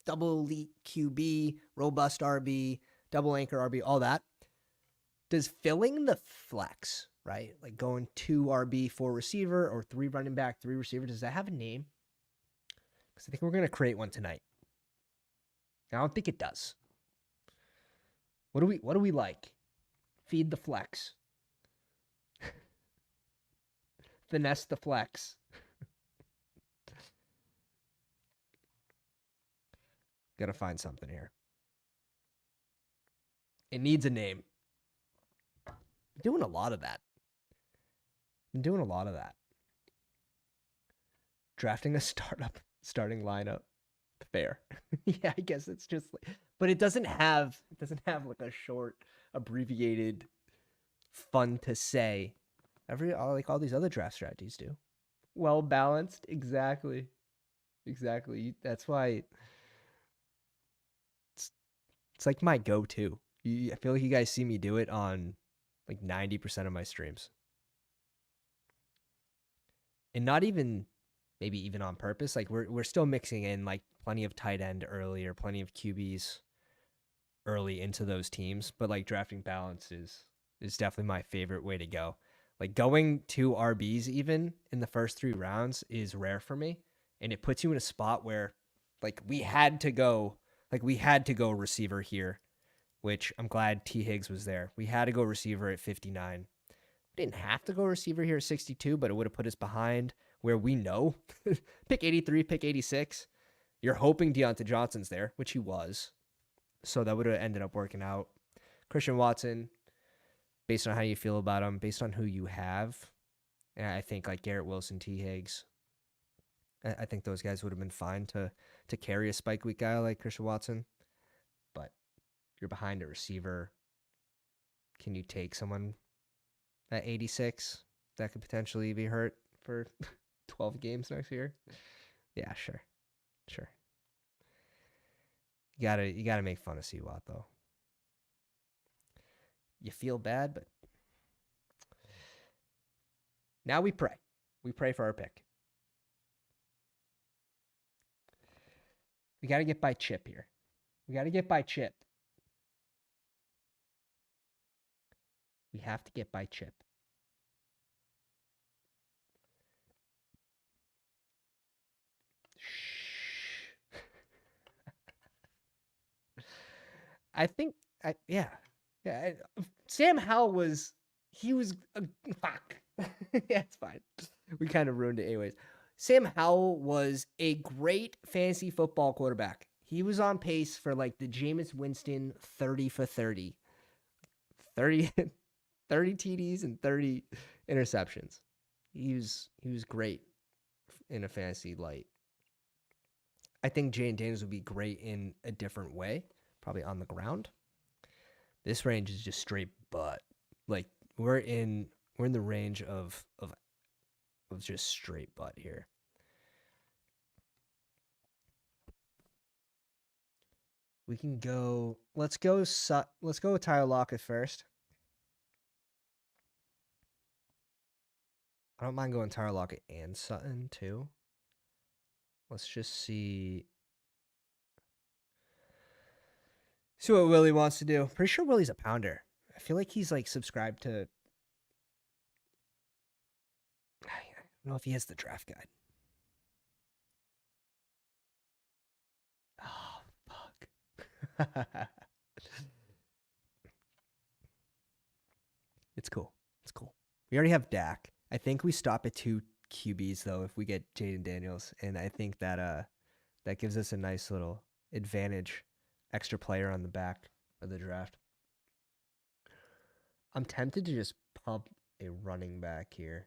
double elite QB, robust RB, double anchor RB, all that. Does filling the flex, right? Like going 2 RB, 4 receiver, or 3 running back, 3 receiver, does that have a name? Because I think we're going to create one tonight. I don't think it does. What do we like? Feed the flex. Finesse the flex. Gotta find something here. It needs a name. I'm doing a lot of that. Drafting a starting lineup. Fair. Yeah, I guess it's just like, but it doesn't have like a short, abbreviated, fun to say. Like all these other draft strategies do. Well balanced, exactly. That's why it's like my go-to. I feel like you guys see me do it on like 90% of my streams. And not even maybe even on purpose. Like we're still mixing in like plenty of tight end early or plenty of QBs early into those teams, but like drafting balance is definitely my favorite way to go. Like going 2 RBs even in the first 3 rounds is rare for me, and it puts you in a spot where like we had to go receiver here, which I'm glad T Higgs was there. We had to go receiver at 59. We didn't have to go receiver here at 62, but it would have put us behind where we know pick 83, pick 86. You're hoping Deontay Johnson's there, which he was. So that would have ended up working out. Christian Watson, based on how you feel about him, based on who you have, and I think like Garrett Wilson, T. Higgs, I think those guys would have been fine to carry a spike week guy like Christian Watson. But you're behind a receiver. Can you take someone at 86 that could potentially be hurt for 12 games next year? Yeah, sure. You gotta make fun of C-Watt though. You feel bad, but now we pray. We pray for our pick. We got to get by Chip here. We have to get by Chip. Shh. I think, yeah. Sam Howell was fuck. Yeah, it's fine. We kind of ruined it anyways. Sam Howell was a great fantasy football quarterback. He was on pace for like the Jameis Winston 30 for 30. 30 TDs and 30 interceptions. He was great in a fantasy light. I think Jane Daniels would be great in a different way, probably on the ground. This range is just straight butt. Like we're in the range of just straight butt here. We can go. Let's go with Tyler Lockett first. I don't mind going Tyler Lockett and Sutton too. Let's just see what Willie wants to do. Pretty sure Willie's a pounder. I feel like he's like subscribed to. I don't know if he has the draft guide. Oh, fuck. It's cool. It's cool. We already have Dak. I think we stop at 2 QBs though if we get Jaden Daniels, and I think that that gives us a nice little advantage, extra player on the back of the draft. I'm tempted to just pump a running back here.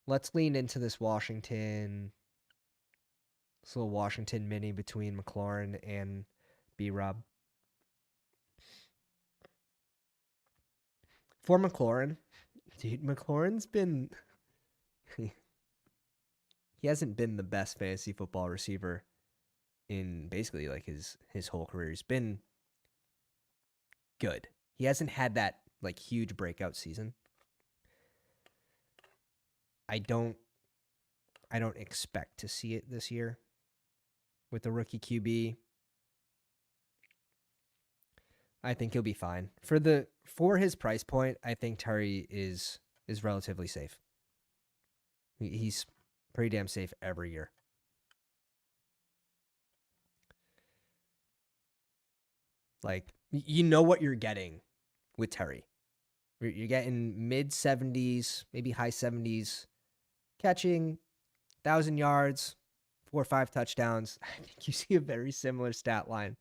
Let's lean into this Washington, this little Washington mini between McLaurin and B-Rob. For McLaurin, dude, McLaurin's been he hasn't been the best fantasy football receiver in basically like his whole career. He's been good. He hasn't had that like huge breakout season. I don't expect to see it this year with the rookie QB. I think he'll be fine. For his price point, I think Terry is relatively safe. He's pretty damn safe every year. Like, you know what you're getting with Terry. You're getting mid 70s, maybe high 70s, catching 1,000 yards, 4 or 5 touchdowns. I think you see a very similar stat line.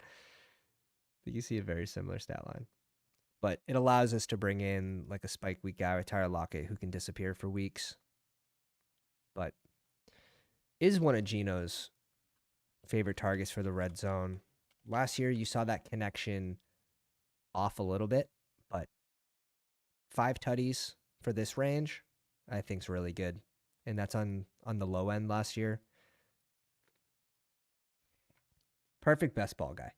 But it allows us to bring in like a spike week guy with Tyler Lockett who can disappear for weeks. But is one of Gino's favorite targets for the red zone. Last year, you saw that connection off a little bit, but 5 tutties for this range, I think is really good. And that's on the low end last year. Perfect best ball guy.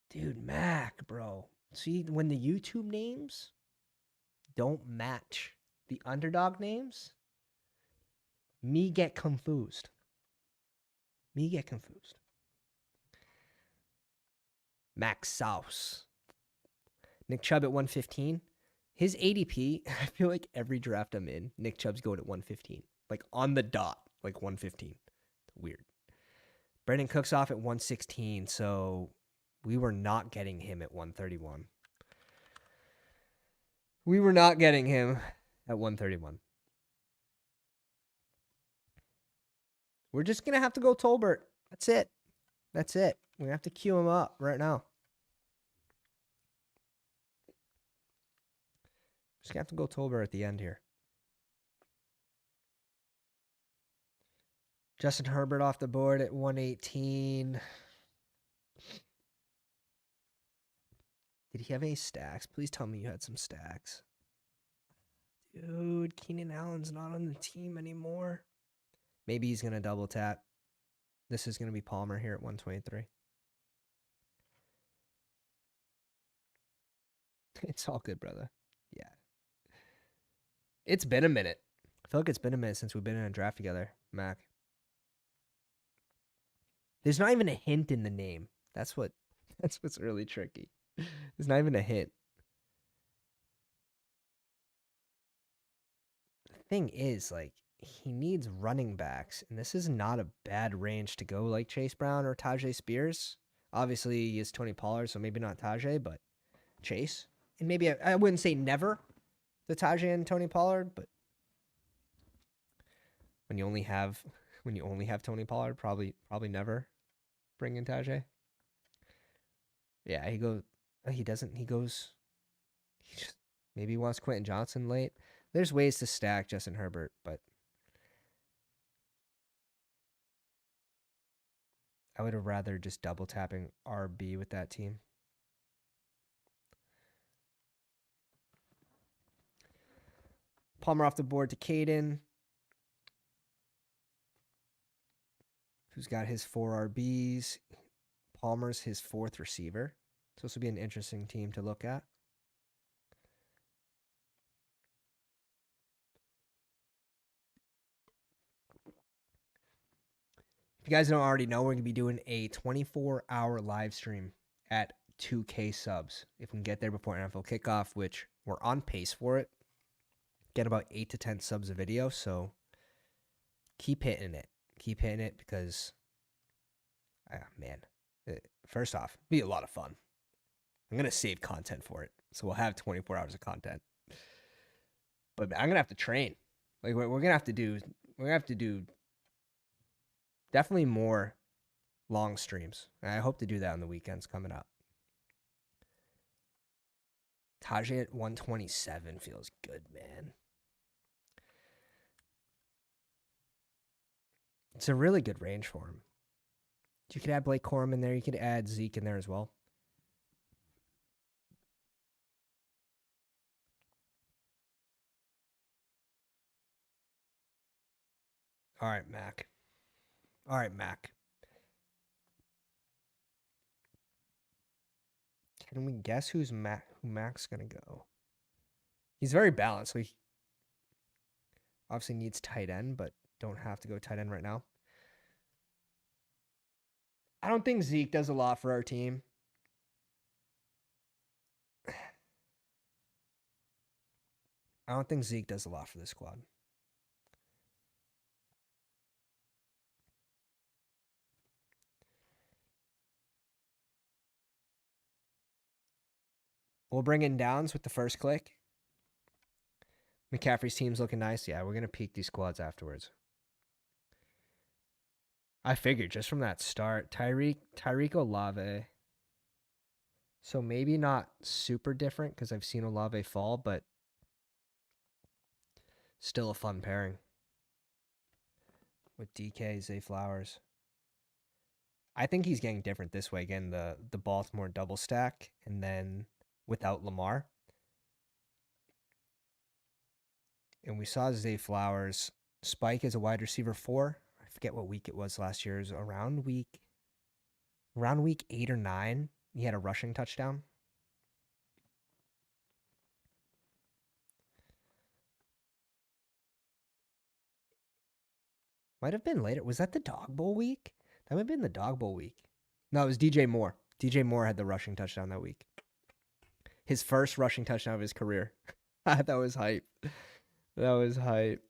Dude, Mac, bro. See, when the YouTube names don't match the underdog names, me get confused. Max Sauce. Nick Chubb at 115. His ADP, I feel like every draft I'm in, Nick Chubb's going at 115. Like on the dot, like 115. Weird. Brandon Cooks off at 116, so we were not getting him at 131. We're just going to have to go Tolbert. That's it. We're going to have to queue him up right now. Just going to have to go Tolbert at the end here. Justin Herbert off the board at 118. Did he have any stacks? Please tell me you had some stacks. Dude, Keenan Allen's not on the team anymore. Maybe he's going to double tap. This is going to be Palmer here at 123. It's all good, brother. Yeah. It's been a minute. I feel like it's been a minute since we've been in a draft together, Mac. There's not even a hint in the name. That's what's really tricky. There's not even a hint. The thing is, like, he needs running backs, and this is not a bad range to go like Chase Brown or Tajay Spears. Obviously, he is Tony Pollard, so maybe not Tajay, but Chase. And maybe I wouldn't say never the Tajay and Tony Pollard, but when you only have Tony Pollard, probably never bring in Tajay. Yeah, he maybe wants Quentin Johnson late. There's ways to stack Justin Herbert, but I would have rather just double tapping RB with that team. Palmer off the board to Caden, who's got his 4 RBs. Palmer's his 4th receiver. So this will be an interesting team to look at. If you guys don't already know, we're going to be doing a 24-hour live stream at 2K subs. If we can get there before NFL kickoff, which we're on pace for it. Get about 8 to 10 subs a video, so keep hitting it. Keep hitting it because, man, First off, be a lot of fun. I'm gonna save content for it, so we'll have 24 hours of content. But I'm gonna have to train. Like we're gonna have to do. We're gonna have to do definitely more long streams. And I hope to do that on the weekends coming up. Tajay at 127 feels good, man. It's a really good range for him. You could add Blake Corum in there. You could add Zeke in there as well. All right, Mac. All right, Mac. Can we guess who Mac's gonna go? He's very balanced. So he obviously needs tight end, but don't have to go tight end right now. I don't think Zeke does a lot for our team. I don't think Zeke does a lot for this squad. We'll bring in Downs with the first click. McCaffrey's team's looking nice. Yeah, we're going to peek these squads afterwards. I figured just from that start. Tyreek Olave. So maybe not super different because I've seen Olave fall, but still a fun pairing. With DK, Zay Flowers. I think he's getting different this way. Again, the Baltimore double stack and then without Lamar. And we saw Zay Flowers spike as a wide receiver 4. I forget what week it was last year. It was around week 8 or 9. He had a rushing touchdown. Might have been later. Was that the Dog Bowl week? That might have been the Dog Bowl week. No, it was DJ Moore. DJ Moore had the rushing touchdown that week. His first rushing touchdown of his career. That was hype. That was hype.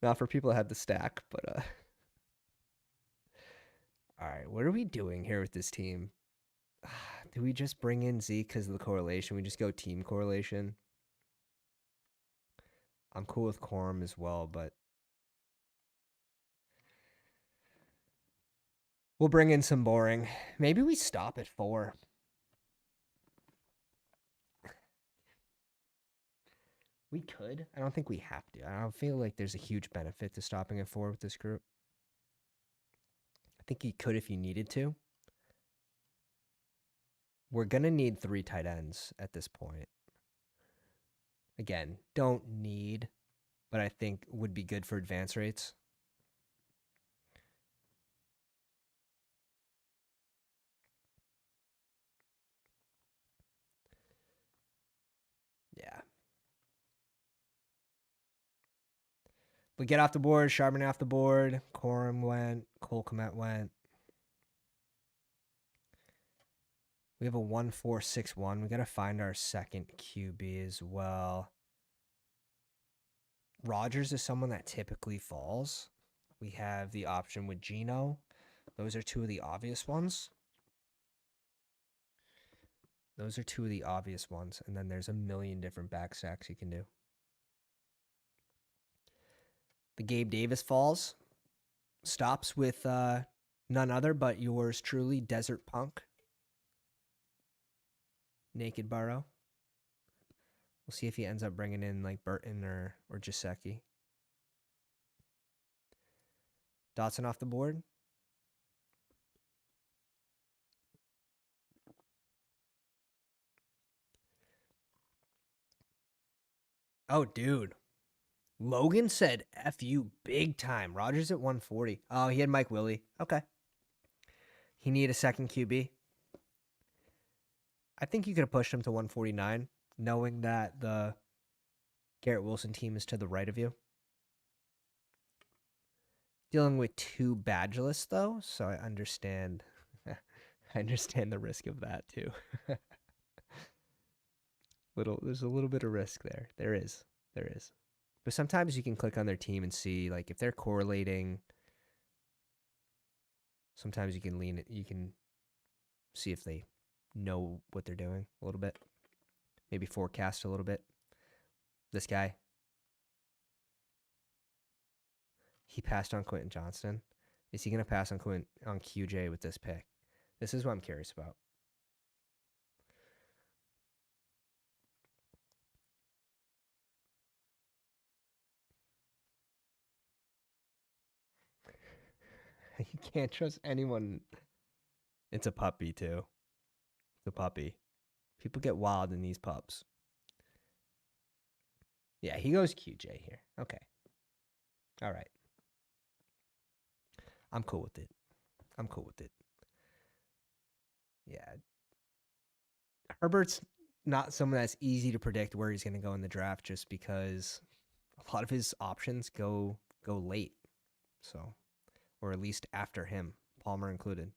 Not for people that had the stack, but all right, what are we doing here with this team? Do we just bring in Zeke because of the correlation? We just go team correlation. I'm cool with Corum as well, but we'll bring in some boring. Maybe we stop at 4. We could. I don't think we have to. I don't feel like there's a huge benefit to stopping at 4 with this group. I think you could if you needed to. We're going to need 3 tight ends at this point. Again, don't need, but I think would be good for advance rates. Yeah. We get off the board. Charbonnet off the board. Corum went. Cole Kmet went. We have a 1-4-6-1. We got to find our second QB as well. Rodgers is someone that typically falls. We have the option with Geno. Those are 2 of the obvious ones. Those are 2 of the obvious ones. And then there's a million different back sacks you can do. The Gabe Davis falls. Stops with none other but yours truly, Desert Punk. Naked Burrow. We'll see if he ends up bringing in like Burton or Gesicki. Dotson off the board. Oh, dude. Logan said F you big time. Rodgers at 140. Oh, he had Mike Willie. Okay. He needed a second QB. I think you could have pushed him to 149, knowing that the Garrett Wilson team is to the right of you. Dealing with 2 badgeless, though, so I understand. I understand the risk of that, too. There's a little bit of risk there. There is. But sometimes you can click on their team and see, like, if they're correlating Sometimes you can lean it. You can see if they know what they're doing a little bit. Maybe forecast a little bit. This guy, he passed on Quentin Johnston. Is he going to pass on QJ with this pick? This is what I'm curious about. You can't trust anyone. It's a puppy, too. It's a puppy. People get wild in these pups. Yeah, he goes QJ here. Okay. All right. I'm cool with it. I'm cool with it. Yeah. Herbert's not someone that's easy to predict where he's going to go in the draft just because a lot of his options go late. So, or at least after him, Palmer included.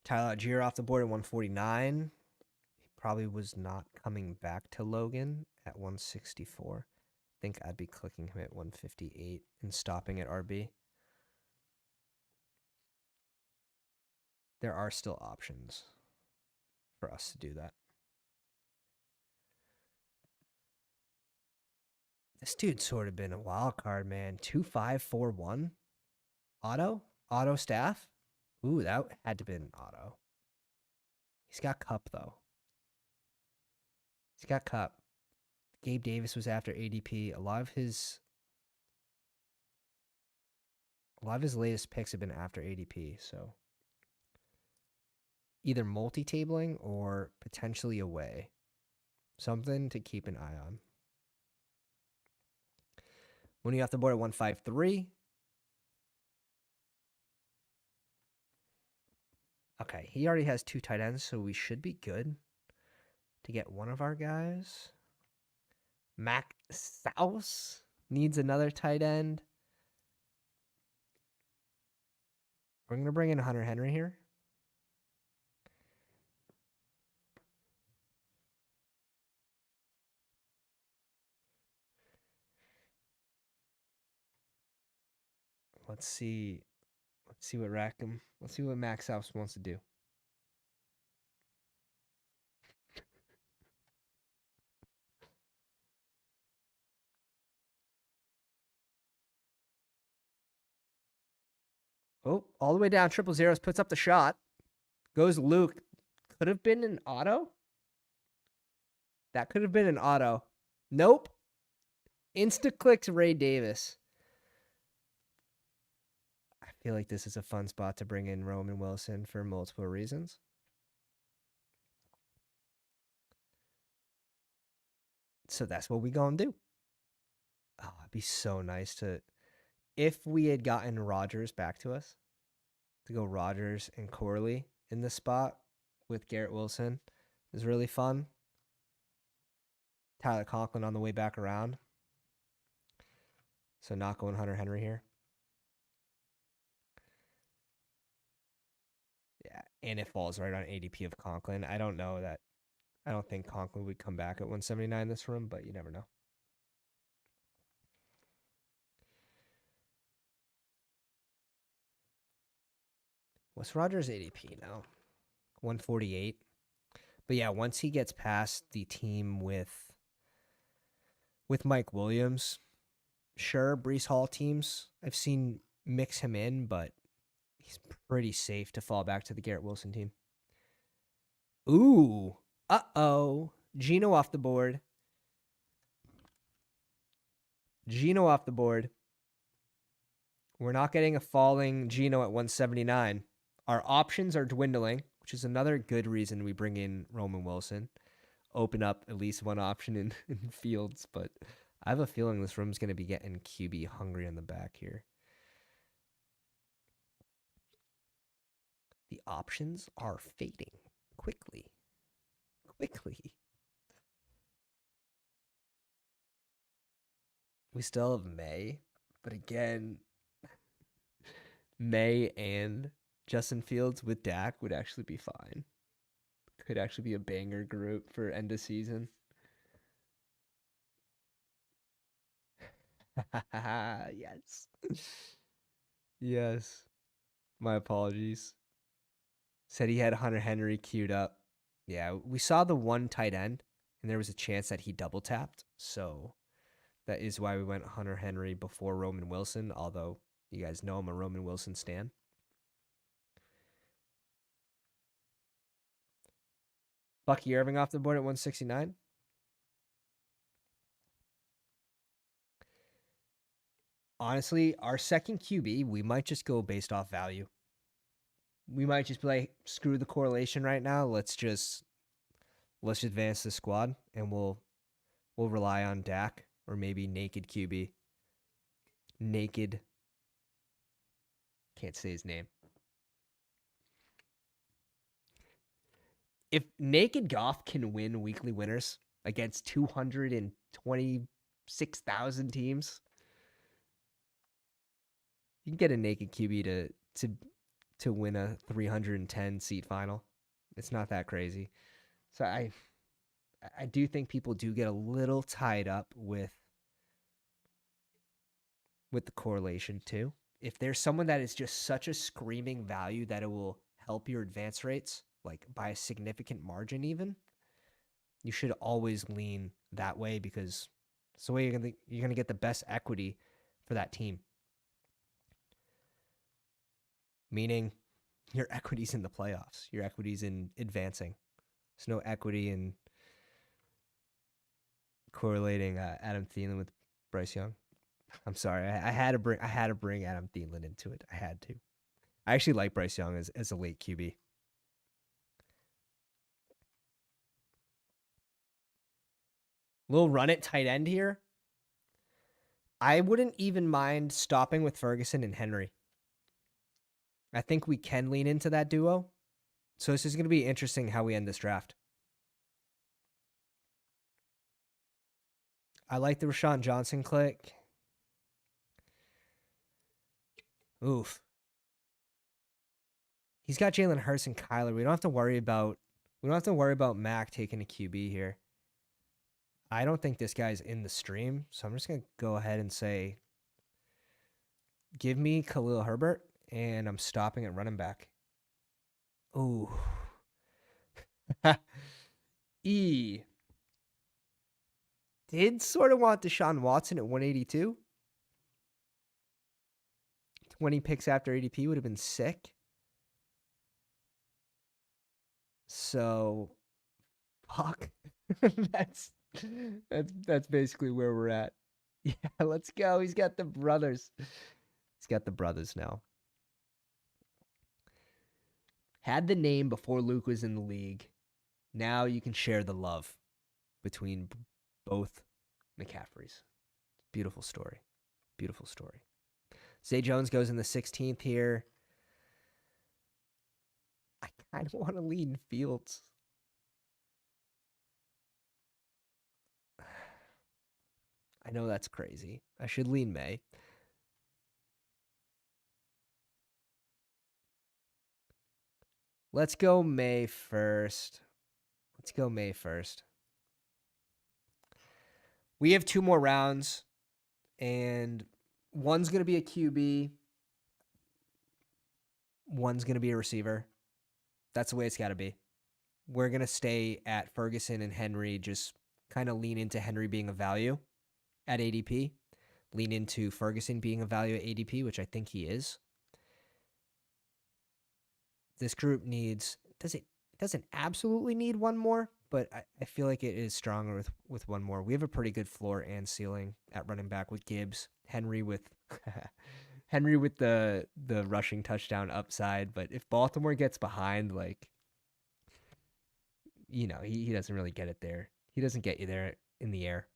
Tyler Algier off the board at 149. He probably was not coming back to Logan at 164. I think I'd be clicking him at 158 and stopping at RB. There are still options for us to do that. This dude's sort of been a wild card, man. 2541 auto staff. Ooh, that had to be an auto. He's got Cup though. He's got Cup. Gabe Davis was after ADP. A lot of his latest picks have been after ADP, so either multi-tabling or potentially away. Something to keep an eye on. When you off the board at 153. Okay, he already has 2 tight ends, so we should be good to get one of our guys. Mac Souse needs another tight end. We're going to bring in Hunter Henry here. Let's see what Rackham. Let's see what Max House wants to do. Oh, all the way down. 000 puts up the shot. Goes Luke. Could have been an auto. That could have been an auto. Nope. Insta clicks Ray Davis. I feel like this is a fun spot to bring in Roman Wilson for multiple reasons. So that's what we gonna do. Oh, it'd be so nice to, if we had gotten Rodgers back to us, to go Rodgers and Corley in the spot with Garrett Wilson is really fun. Tyler Conklin on the way back around. So not going Hunter Henry here. Yeah, and it falls right on ADP of Conklin. I don't think Conklin would come back at 179 this room, but you never know. What's Rodgers' ADP now? 148. But yeah, once he gets past the team with Mike Williams, sure, Breece Hall teams, I've seen mix him in, but he's pretty safe to fall back to the Garrett Wilson team. Ooh. Uh-oh. Geno off the board. We're not getting a falling Geno at 179. Our options are dwindling, which is another good reason we bring in Roman Wilson. Open up at least one option in Fields, but I have a feeling this room's going to be getting QB hungry in the back here. The options are fading quickly. We still have May, but again, May and Justin Fields with Dak would actually be fine. Could actually be a banger group for end of season. Yes. Yes. My apologies. Said he had Hunter Henry queued up. Yeah, we saw the one tight end, and there was a chance that he double tapped. So that is why we went Hunter Henry before Roman Wilson, although you guys know I'm a Roman Wilson stan. Bucky Irving off the board at 169. Honestly, our second QB, we might just go based off value. We might just be like, screw the correlation right now. Let's advance the squad, and we'll rely on Dak or maybe naked QB. Naked. Can't say his name. If Naked Goff can win weekly winners against 226,000 teams, you can get a naked QB to win a 310 seat final. It's not that crazy. So I do think people do get a little tied up with the correlation too. If there's someone that is just such a screaming value that it will help your advance rates, like by a significant margin even, you should always lean that way because it's the way you're gonna get the best equity for that team. Meaning your equity's in the playoffs. Your equity's in advancing. There's no equity in correlating Adam Thielen with Bryce Young. I'm sorry. I had to bring Adam Thielen into it. I had to. I actually like Bryce Young as a late QB. Little run it tight end here. I wouldn't even mind stopping with Ferguson and Henry. I think we can lean into that duo. So this is going to be interesting how we end this draft. I like the Rashawn Johnson click. Oof. He's got Jalen Hurts and Kyler. We don't have to worry about Mac taking a QB here. I don't think this guy's in the stream, so I'm just gonna go ahead and say, give me Khalil Herbert, and I'm stopping at running back. Ooh. E. Did sort of want Deshaun Watson at 182. 20 picks after ADP would have been sick. So, fuck. that's basically where we're at. Yeah, let's go. He's got the brothers. He's got the brothers now. Had the name before Luke was in the league. Now you can share the love between both McCaffreys. Beautiful story. Beautiful story. Zay Jones goes in the 16th here. I kind of want to lean Fields. I know that's crazy. I should lean May. Let's go May first. We have 2 more rounds, and one's going to be a QB. One's going to be a receiver. That's the way it's got to be. We're going to stay at Ferguson and Henry, just kind of lean into Henry being a value at ADP. Lean into Ferguson being a value at ADP, which I think he is. This group doesn't absolutely need one more, but I feel like it is stronger with one more. We have a pretty good floor and ceiling at running back with Gibbs, Henry with Henry with the rushing touchdown upside. But if Baltimore gets behind, like, you know, he doesn't really get it there. He doesn't get you there in the air.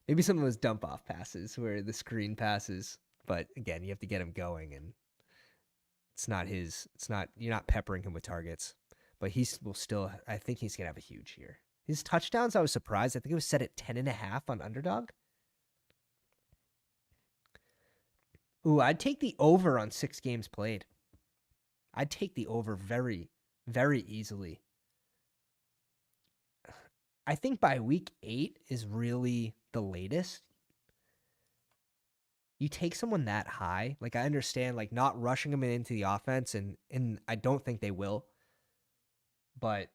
Maybe some of those dump off passes where the screen passes, but again, you have to get him going, and you're not peppering him with targets, but I think he's going to have a huge year. His touchdowns, I was surprised. I think it was set at 10.5 on Underdog. Ooh, I'd take the over on 6 games played. I'd take the over very, very easily. I think by week 8 is really the latest. you take someone that high, like I understand like not rushing them into the offense, and I don't think they will. But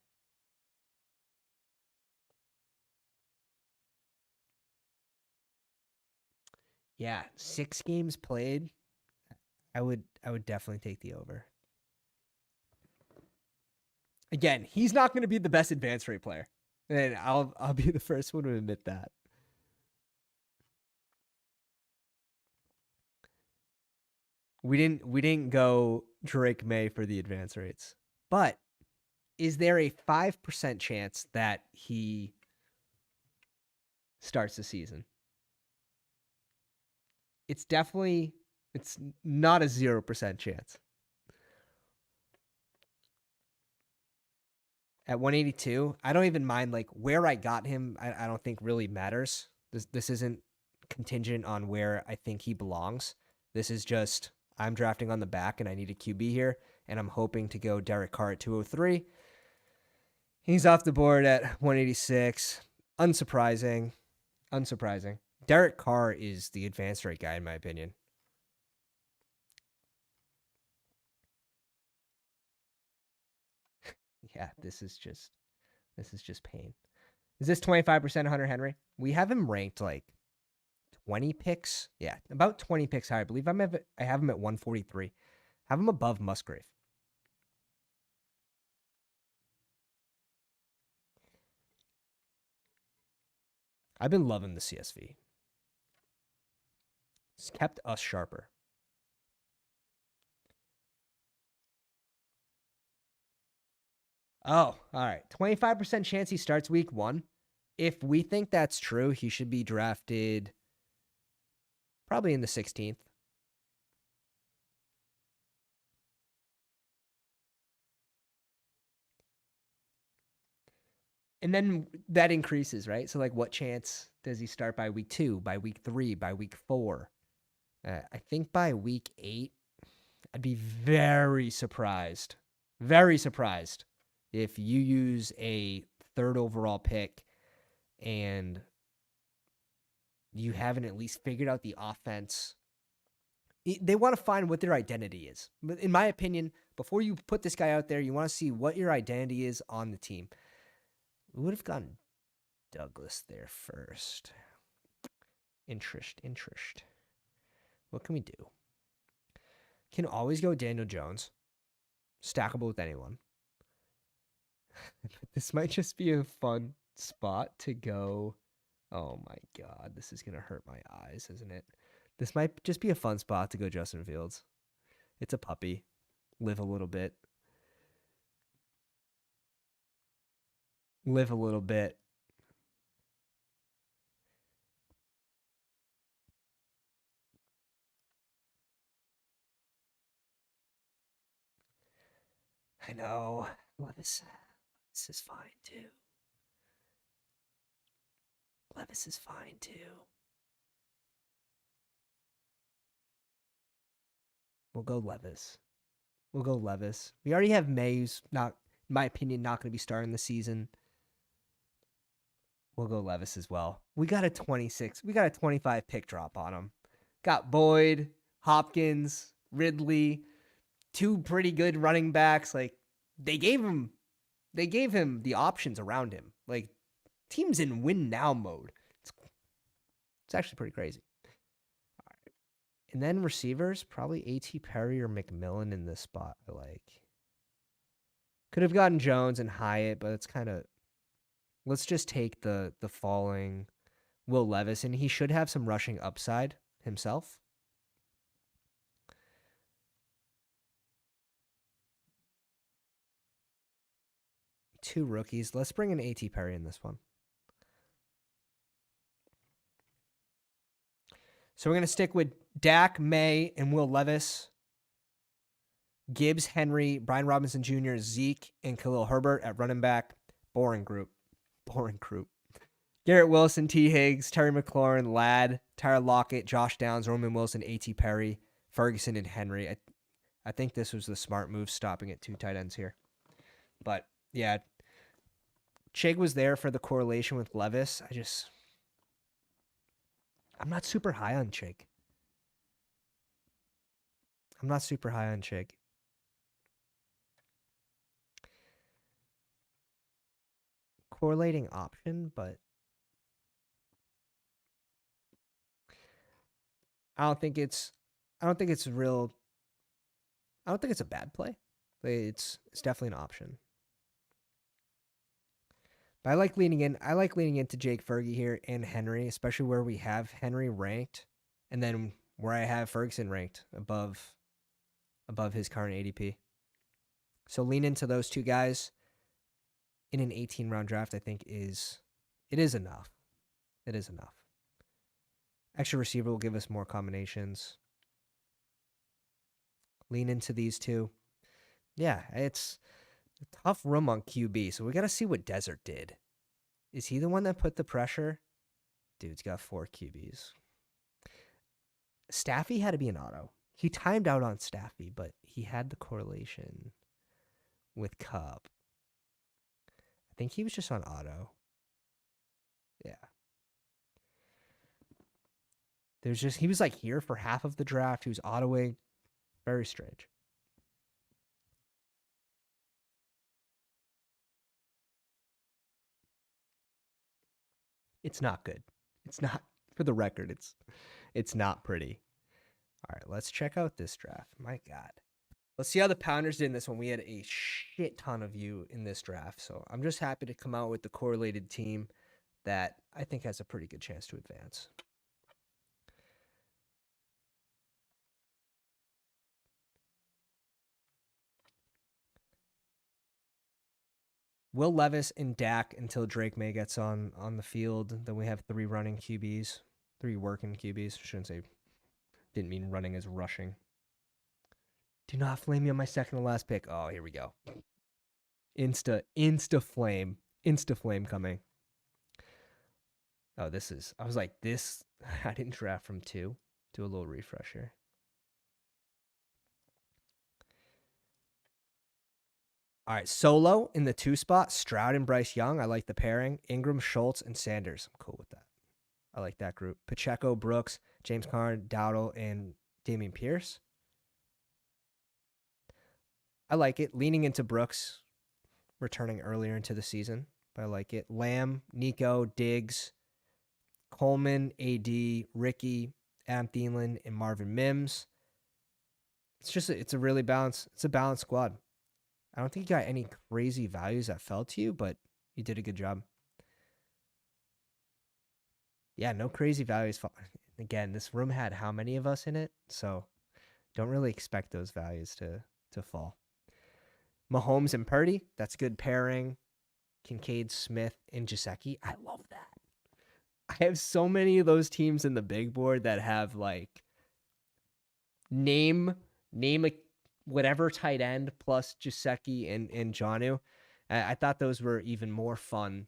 yeah, 6 games played, I would definitely take the over. Again, he's not going to be the best advance rate player. And I'll be the first one to admit that. We didn't go Drake May for the advance rates. But is there a 5% chance that he starts the season? It's not a 0% chance. At 182, I don't even mind like where I got him. I don't think really matters. This isn't contingent on where I think he belongs. This is just I'm drafting on the back and I need a QB here, and I'm hoping to go Derek Carr at 203. He's off the board at 186. Unsurprising. Derek Carr is the advanced rate guy in my opinion. Yeah, this is just pain. Is this 25% Hunter Henry? We have him ranked like 20 picks. Yeah, about 20 picks higher. I believe I have him at 143. Have him above Musgrave. I've been loving the CSV. It's kept us sharper. Oh, all right. 25% chance he starts week 1. If we think that's true, he should be drafted probably in the 16th. And then that increases, right? So, like, what chance does he start by week 2, by week 3, by week 4? I think by week 8, I'd be very surprised if you use a 3rd overall pick and you haven't at least figured out the offense. They want to find what their identity is. But in my opinion, before you put this guy out there, you want to see what your identity is on the team. We would have gotten Douglas there first. Interest. What can we do? Can always go Daniel Jones. Stackable with anyone. This might just be a fun spot to go. Oh my God, this is going to hurt my eyes, isn't it? This might just be a fun spot to go Justin Fields. It's a puppy. Live a little bit. I know. Levis is fine too. We'll go Levis. We already have May, who's not, in my opinion, not going to be starting the season. We'll go Levis as well. We got a 25 pick drop on him. Got Boyd, Hopkins, Ridley, 2 pretty good running backs. Like they gave him the options around him. Like teams in win now mode. It's actually pretty crazy. All right. And then receivers, probably A.T. Perry or McMillan in this spot. I like. Could have gotten Jones and Hyatt, but it's kind of. Let's just take the falling Will Levis, and he should have some rushing upside himself. Two rookies. Let's bring in A.T. Perry in this one. So we're going to stick with Dak, May, and Will Levis. Gibbs, Henry, Brian Robinson Jr., Zeke, and Khalil Herbert at running back. Boring group. Garrett Wilson, T. Higgs, Terry McLaurin, Ladd, Tyler Lockett, Josh Downs, Roman Wilson, A.T. Perry, Ferguson, and Henry. I think this was the smart move, stopping at 2 tight ends here. But, yeah, Chig was there for the correlation with Levis. I'm not super high on Chig. I'm not super high on Chig. Correlating option, but I don't think it's real. I don't think it's a bad play. It's definitely an option. But I like leaning in. I like leaning into Jake Fergie here and Henry, especially where we have Henry ranked, and then where I have Ferguson ranked above his current ADP. So lean into those two guys in an 18-round draft. I think is enough. It is enough. Extra receiver will give us more combinations. Lean into these two. Yeah, it's a tough room on QB. So we got to see what Desert did. Is he the one that put the pressure? Dude's got 4 QBs. Staffy had to be an auto. He timed out on Staffy, but he had the correlation with Cup. I think he was just on auto. Yeah. He was like here for half of the draft. He was autoing. Very strange. It's not good. It's not, for the record, it's not pretty. All right, let's check out this draft. My God. Let's see how the Pounders did in this one. We had a shit ton of you in this draft. So I'm just happy to come out with the correlated team that I think has a pretty good chance to advance. Will Levis and Dak until Drake May gets on the field. Then we have 3 running QBs, 3 working QBs. Shouldn't say, didn't mean running as rushing. Do not flame me on my second to last pick. Oh, here we go. Insta flame coming. Oh, I was like, I didn't draft from 2. Do a little refresher. All right, solo in the 2 spot, Stroud and Bryce Young. I like the pairing. Ingram, Schultz, and Sanders. I'm cool with that. I like that group. Pacheco, Brooks, James Conner, Dowdle, and Dameon Pierce. I like it. Leaning into Brooks, returning earlier into the season, but I like it. Lamb, Nico, Diggs, Coleman, AD, Ricky, Adam Thielen, and Marvin Mims. It's a really balanced squad. I don't think you got any crazy values that fell to you, but you did a good job. Yeah, no crazy values. Again, this room had how many of us in it? So don't really expect those values to fall. Mahomes and Purdy, that's good pairing. Kincaid, Smith, and Gesicki. I love that. I have so many of those teams in the big board that have like name a whatever tight end plus Gesicki and Jonnu. I thought those were even more fun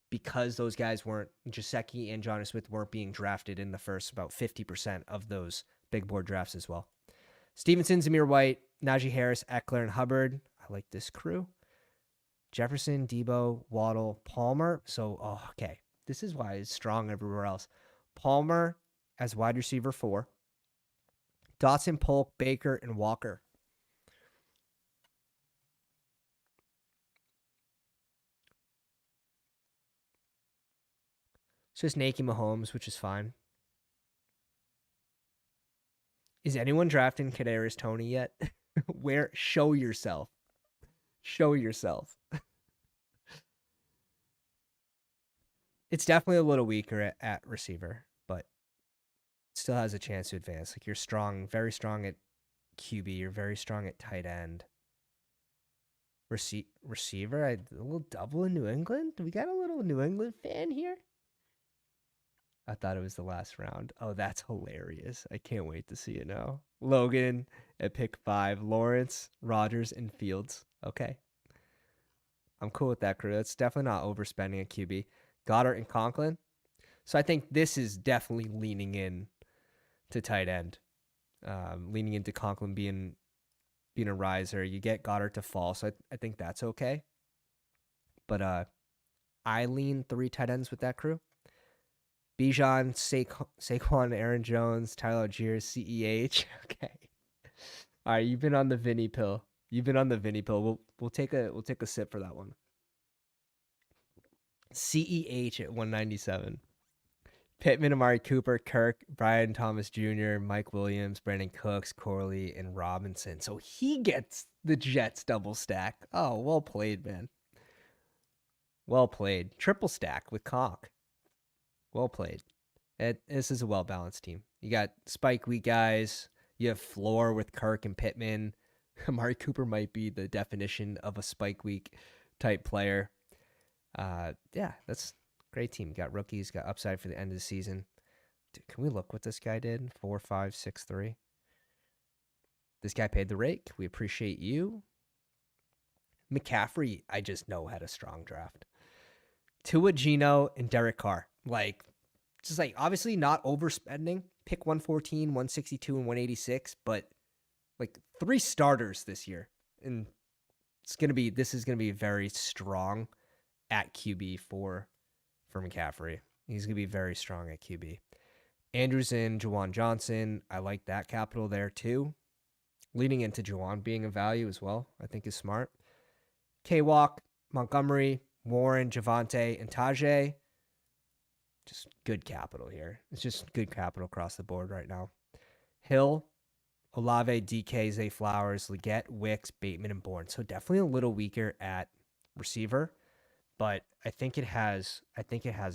because those guys weren't, Gesicki and Jonnu Smith weren't being drafted in the first about 50% of those big board drafts as well. Stevenson, Zamir White, Najee Harris, Eckler, and Hubbard. I like this crew. Jefferson, Debo, Waddle, Palmer. So, okay. This is why it's strong everywhere else. Palmer as wide receiver 4. Dotson, Polk, Baker, and Walker. It's just Nakey Mahomes, which is fine. Is anyone drafting Kadarius Toney yet? Show yourself. Show yourself. It's definitely a little weaker at receiver, but it still has a chance to advance. Like you're strong, very strong at QB. You're very strong at tight end. Receiver, a little double in New England. We got a little New England fan here. I thought it was the last round. Oh, that's hilarious. I can't wait to see it now. Logan at pick 5. Lawrence, Rodgers, and Fields. Okay. I'm cool with that crew. That's definitely not overspending a QB. Goddard and Conklin. So I think this is definitely leaning in to tight end. Leaning into Conklin being a riser. You get Goddard to fall. So I think that's okay. But I lean 3 tight ends with that crew. Bijan, Saquon, Aaron Jones, Tyler Algier, CEH. Okay. All right, you've been on the Vinny pill. You've been on the Vinny pill. We'll take a sip for that one. CEH at 197. Pittman, Amari Cooper, Kirk, Brian Thomas Jr., Mike Williams, Brandon Cooks, Corley, and Robinson. So he gets the Jets double stack. Oh, well played, man. Well played. Triple stack with Conk. Well played. This is a well-balanced team. You got spike week guys. You have floor with Kirk and Pittman. Amari Cooper might be the definition of a spike week type player. Yeah, that's a great team. Got rookies, got upside for the end of the season. Dude, can we look what this guy did? 4, 5, 6, 3. This guy paid the rake. We appreciate you. McCaffrey, I just know had a strong draft. Tua, Geno, and Derek Carr. Just obviously not overspending. Pick 114, 162, and 186, but 3 starters this year. And this is gonna be very strong at QB for McCaffrey. He's gonna be very strong at QB. Andrews and Juwan Johnson. I like that capital there too. Leading into Juwan being a value as well, I think is smart. K-Walk, Montgomery, Warren, Javonte, and Tajay. Just good capital here. It's just good capital across the board right now. Hill, Olave, DK, Zay Flowers, Leggett, Wicks, Bateman, and Bourne. So definitely a little weaker at receiver, but I think it has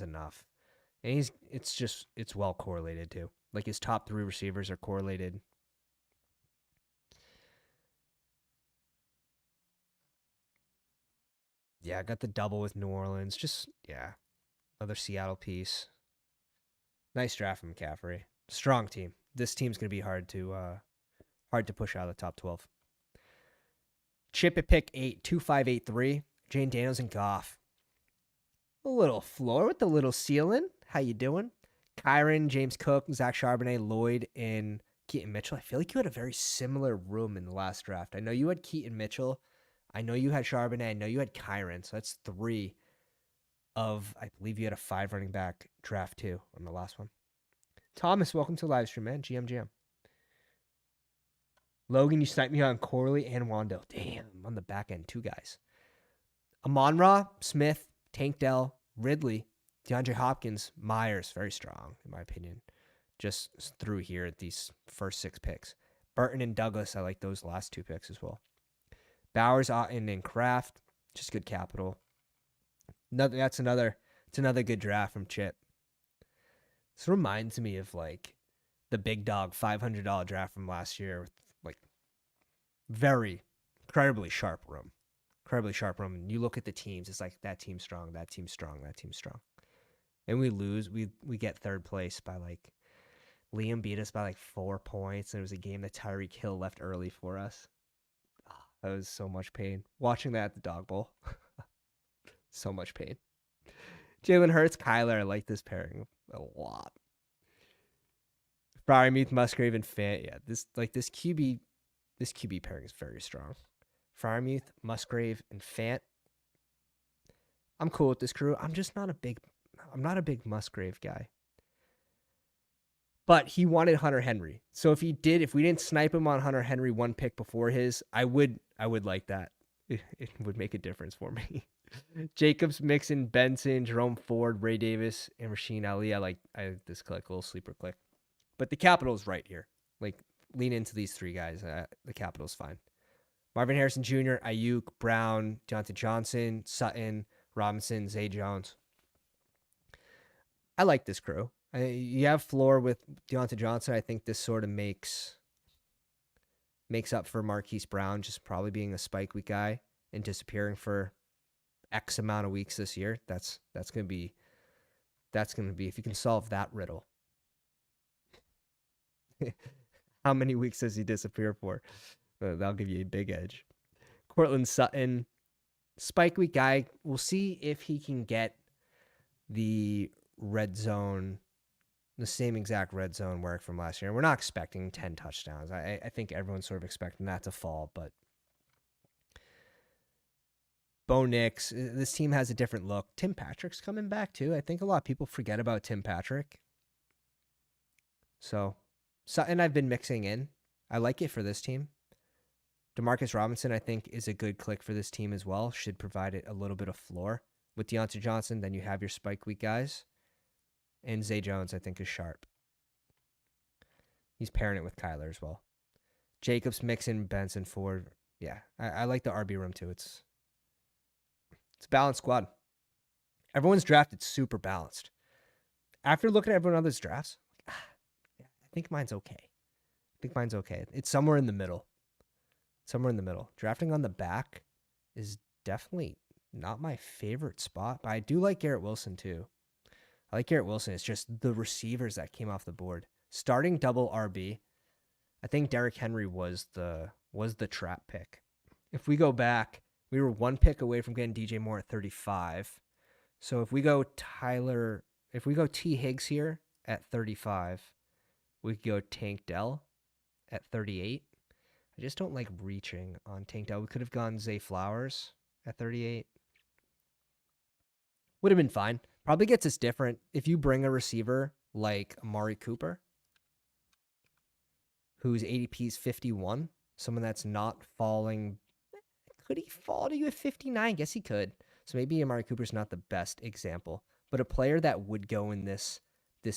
enough. And it's well correlated too. His top 3 receivers are correlated. Yeah, I got the double with New Orleans. Another Seattle piece. Nice draft from McCaffrey. Strong team. This team's gonna be hard to push out of the top 12. Chip at pick 8, 2583. Jane Daniels and Goff. A little floor with a little ceiling. How you doing? Kyron, James Cook, Zach Charbonnet, Lloyd, and Keaton Mitchell. I feel like you had a very similar room in the last draft. I know you had Keaton Mitchell. I know you had Charbonnet. I know you had Kyron. So that's 3 of, I believe you had a 5 running back draft too on the last one. Thomas, welcome to the live stream, man. GM. Logan, you sniped me on Corley and Wando. Damn, on the back end, 2 guys. Amon-Ra, Smith, Tank Dell, Ridley, DeAndre Hopkins, Myers, very strong, in my opinion. Just through here at these first 6 picks. Burton and Douglas, I like those last 2 picks as well. Bowers, Otten, and Kraft, just good capital. It's another good draft from Chip. This reminds me of the big dog $500 draft from last year with very incredibly sharp room. And you look at the teams, it's that team's strong, that team's strong, that team's strong. And we lose. We get 3rd place by Liam beat us by 4 points. And it was a game that Tyreek Hill left early for us. Oh, that was so much pain. Watching that at the Dog Bowl. So much pain. Jalen Hurts, Kyler. I like this pairing a lot. Freiermuth, Musgrave, and Fant. Yeah, this QB pairing is very strong. Freiermuth, Musgrave, and Fant. I'm cool with this crew. I'm not a big Musgrave guy. But he wanted Hunter Henry. So if we didn't snipe him on Hunter Henry 1 pick before his, I would like that. It would make a difference for me. Jacobs, Mixon, Benson, Jerome Ford, Ray Davis, and Rasheen Ali. I like this click, a little sleeper click. But the capital is right here. Lean into these 3 guys. The capital is fine. Marvin Harrison Jr., Ayuk, Brown, Deontay Johnson, Sutton, Robinson, Zay Jones. I like this crew. You have floor with Deontay Johnson. I think this sort of makes up for Marquise Brown just probably being a spike week guy and disappearing for X amount of weeks this year. That's gonna be if you can solve that riddle. How many weeks does he disappear for? That'll give you a big edge. Cortland Sutton, spike week guy. We'll see if he can get the red zone, the same exact red zone work from last year. We're not expecting 10 touchdowns. I think everyone's sort of expecting that to fall, but Bo Nix, this team has a different look. Tim Patrick's coming back too. I think a lot of people forget about Tim Patrick. So Sutton I've been mixing in. I like it for this team. Demarcus Robinson, I think, is a good click for this team as well. Should provide it a little bit of floor. With Deontay Johnson, then you have your spike week guys. And Zay Jones, I think, is sharp. He's pairing it with Kyler as well. Jacobs, Mixon, Benson, Ford. Yeah, I like the RB room too. It's a balanced squad. Everyone's drafted super balanced. After looking at everyone else's drafts, I think mine's okay. It's somewhere in the middle. Drafting on the back is definitely not my favorite spot, but I do like Garrett Wilson too. I like Garrett Wilson. It's just the receivers that came off the board. Starting double RB, I think Derrick Henry was the trap pick. If we go back, we were one pick away from getting DJ Moore at 35. So if we go T Higgs here at 35, we could go Tank Dell at 38. I just don't like reaching on Tank Dell. We could have gone Zay Flowers at 38. Would have been fine. Probably gets us different if you bring a receiver like Amari Cooper, whose ADP is 51, someone that's not falling. Could he fall to you at 59? Guess he could. So maybe Amari Cooper's not the best example, but a player that would go in this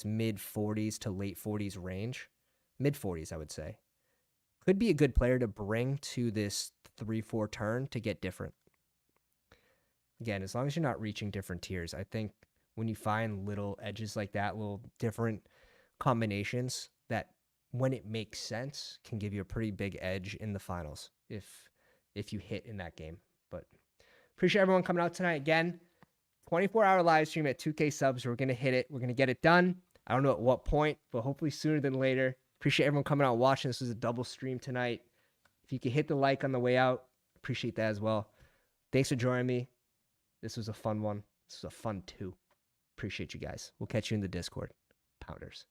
mid 40s to late 40s range, mid 40s, I would say, could be a good player to bring to this 3-4 turn to get different. Again, as long as you're not reaching different tiers, I think when you find little edges like that, little different combinations that, when it makes sense, can give you a pretty big edge in the finals if you hit in that game. But appreciate everyone coming out tonight again. 24-hour live stream at 2K subs. We're going to hit it. We're going to get it done. I don't know at what point, but hopefully sooner than later. Appreciate everyone coming out and watching. This was a double stream tonight. If you could hit the like on the way out, appreciate that as well. Thanks for joining me. This was a fun one. This was a fun 2. Appreciate you guys. We'll catch you in the Discord. Pounders.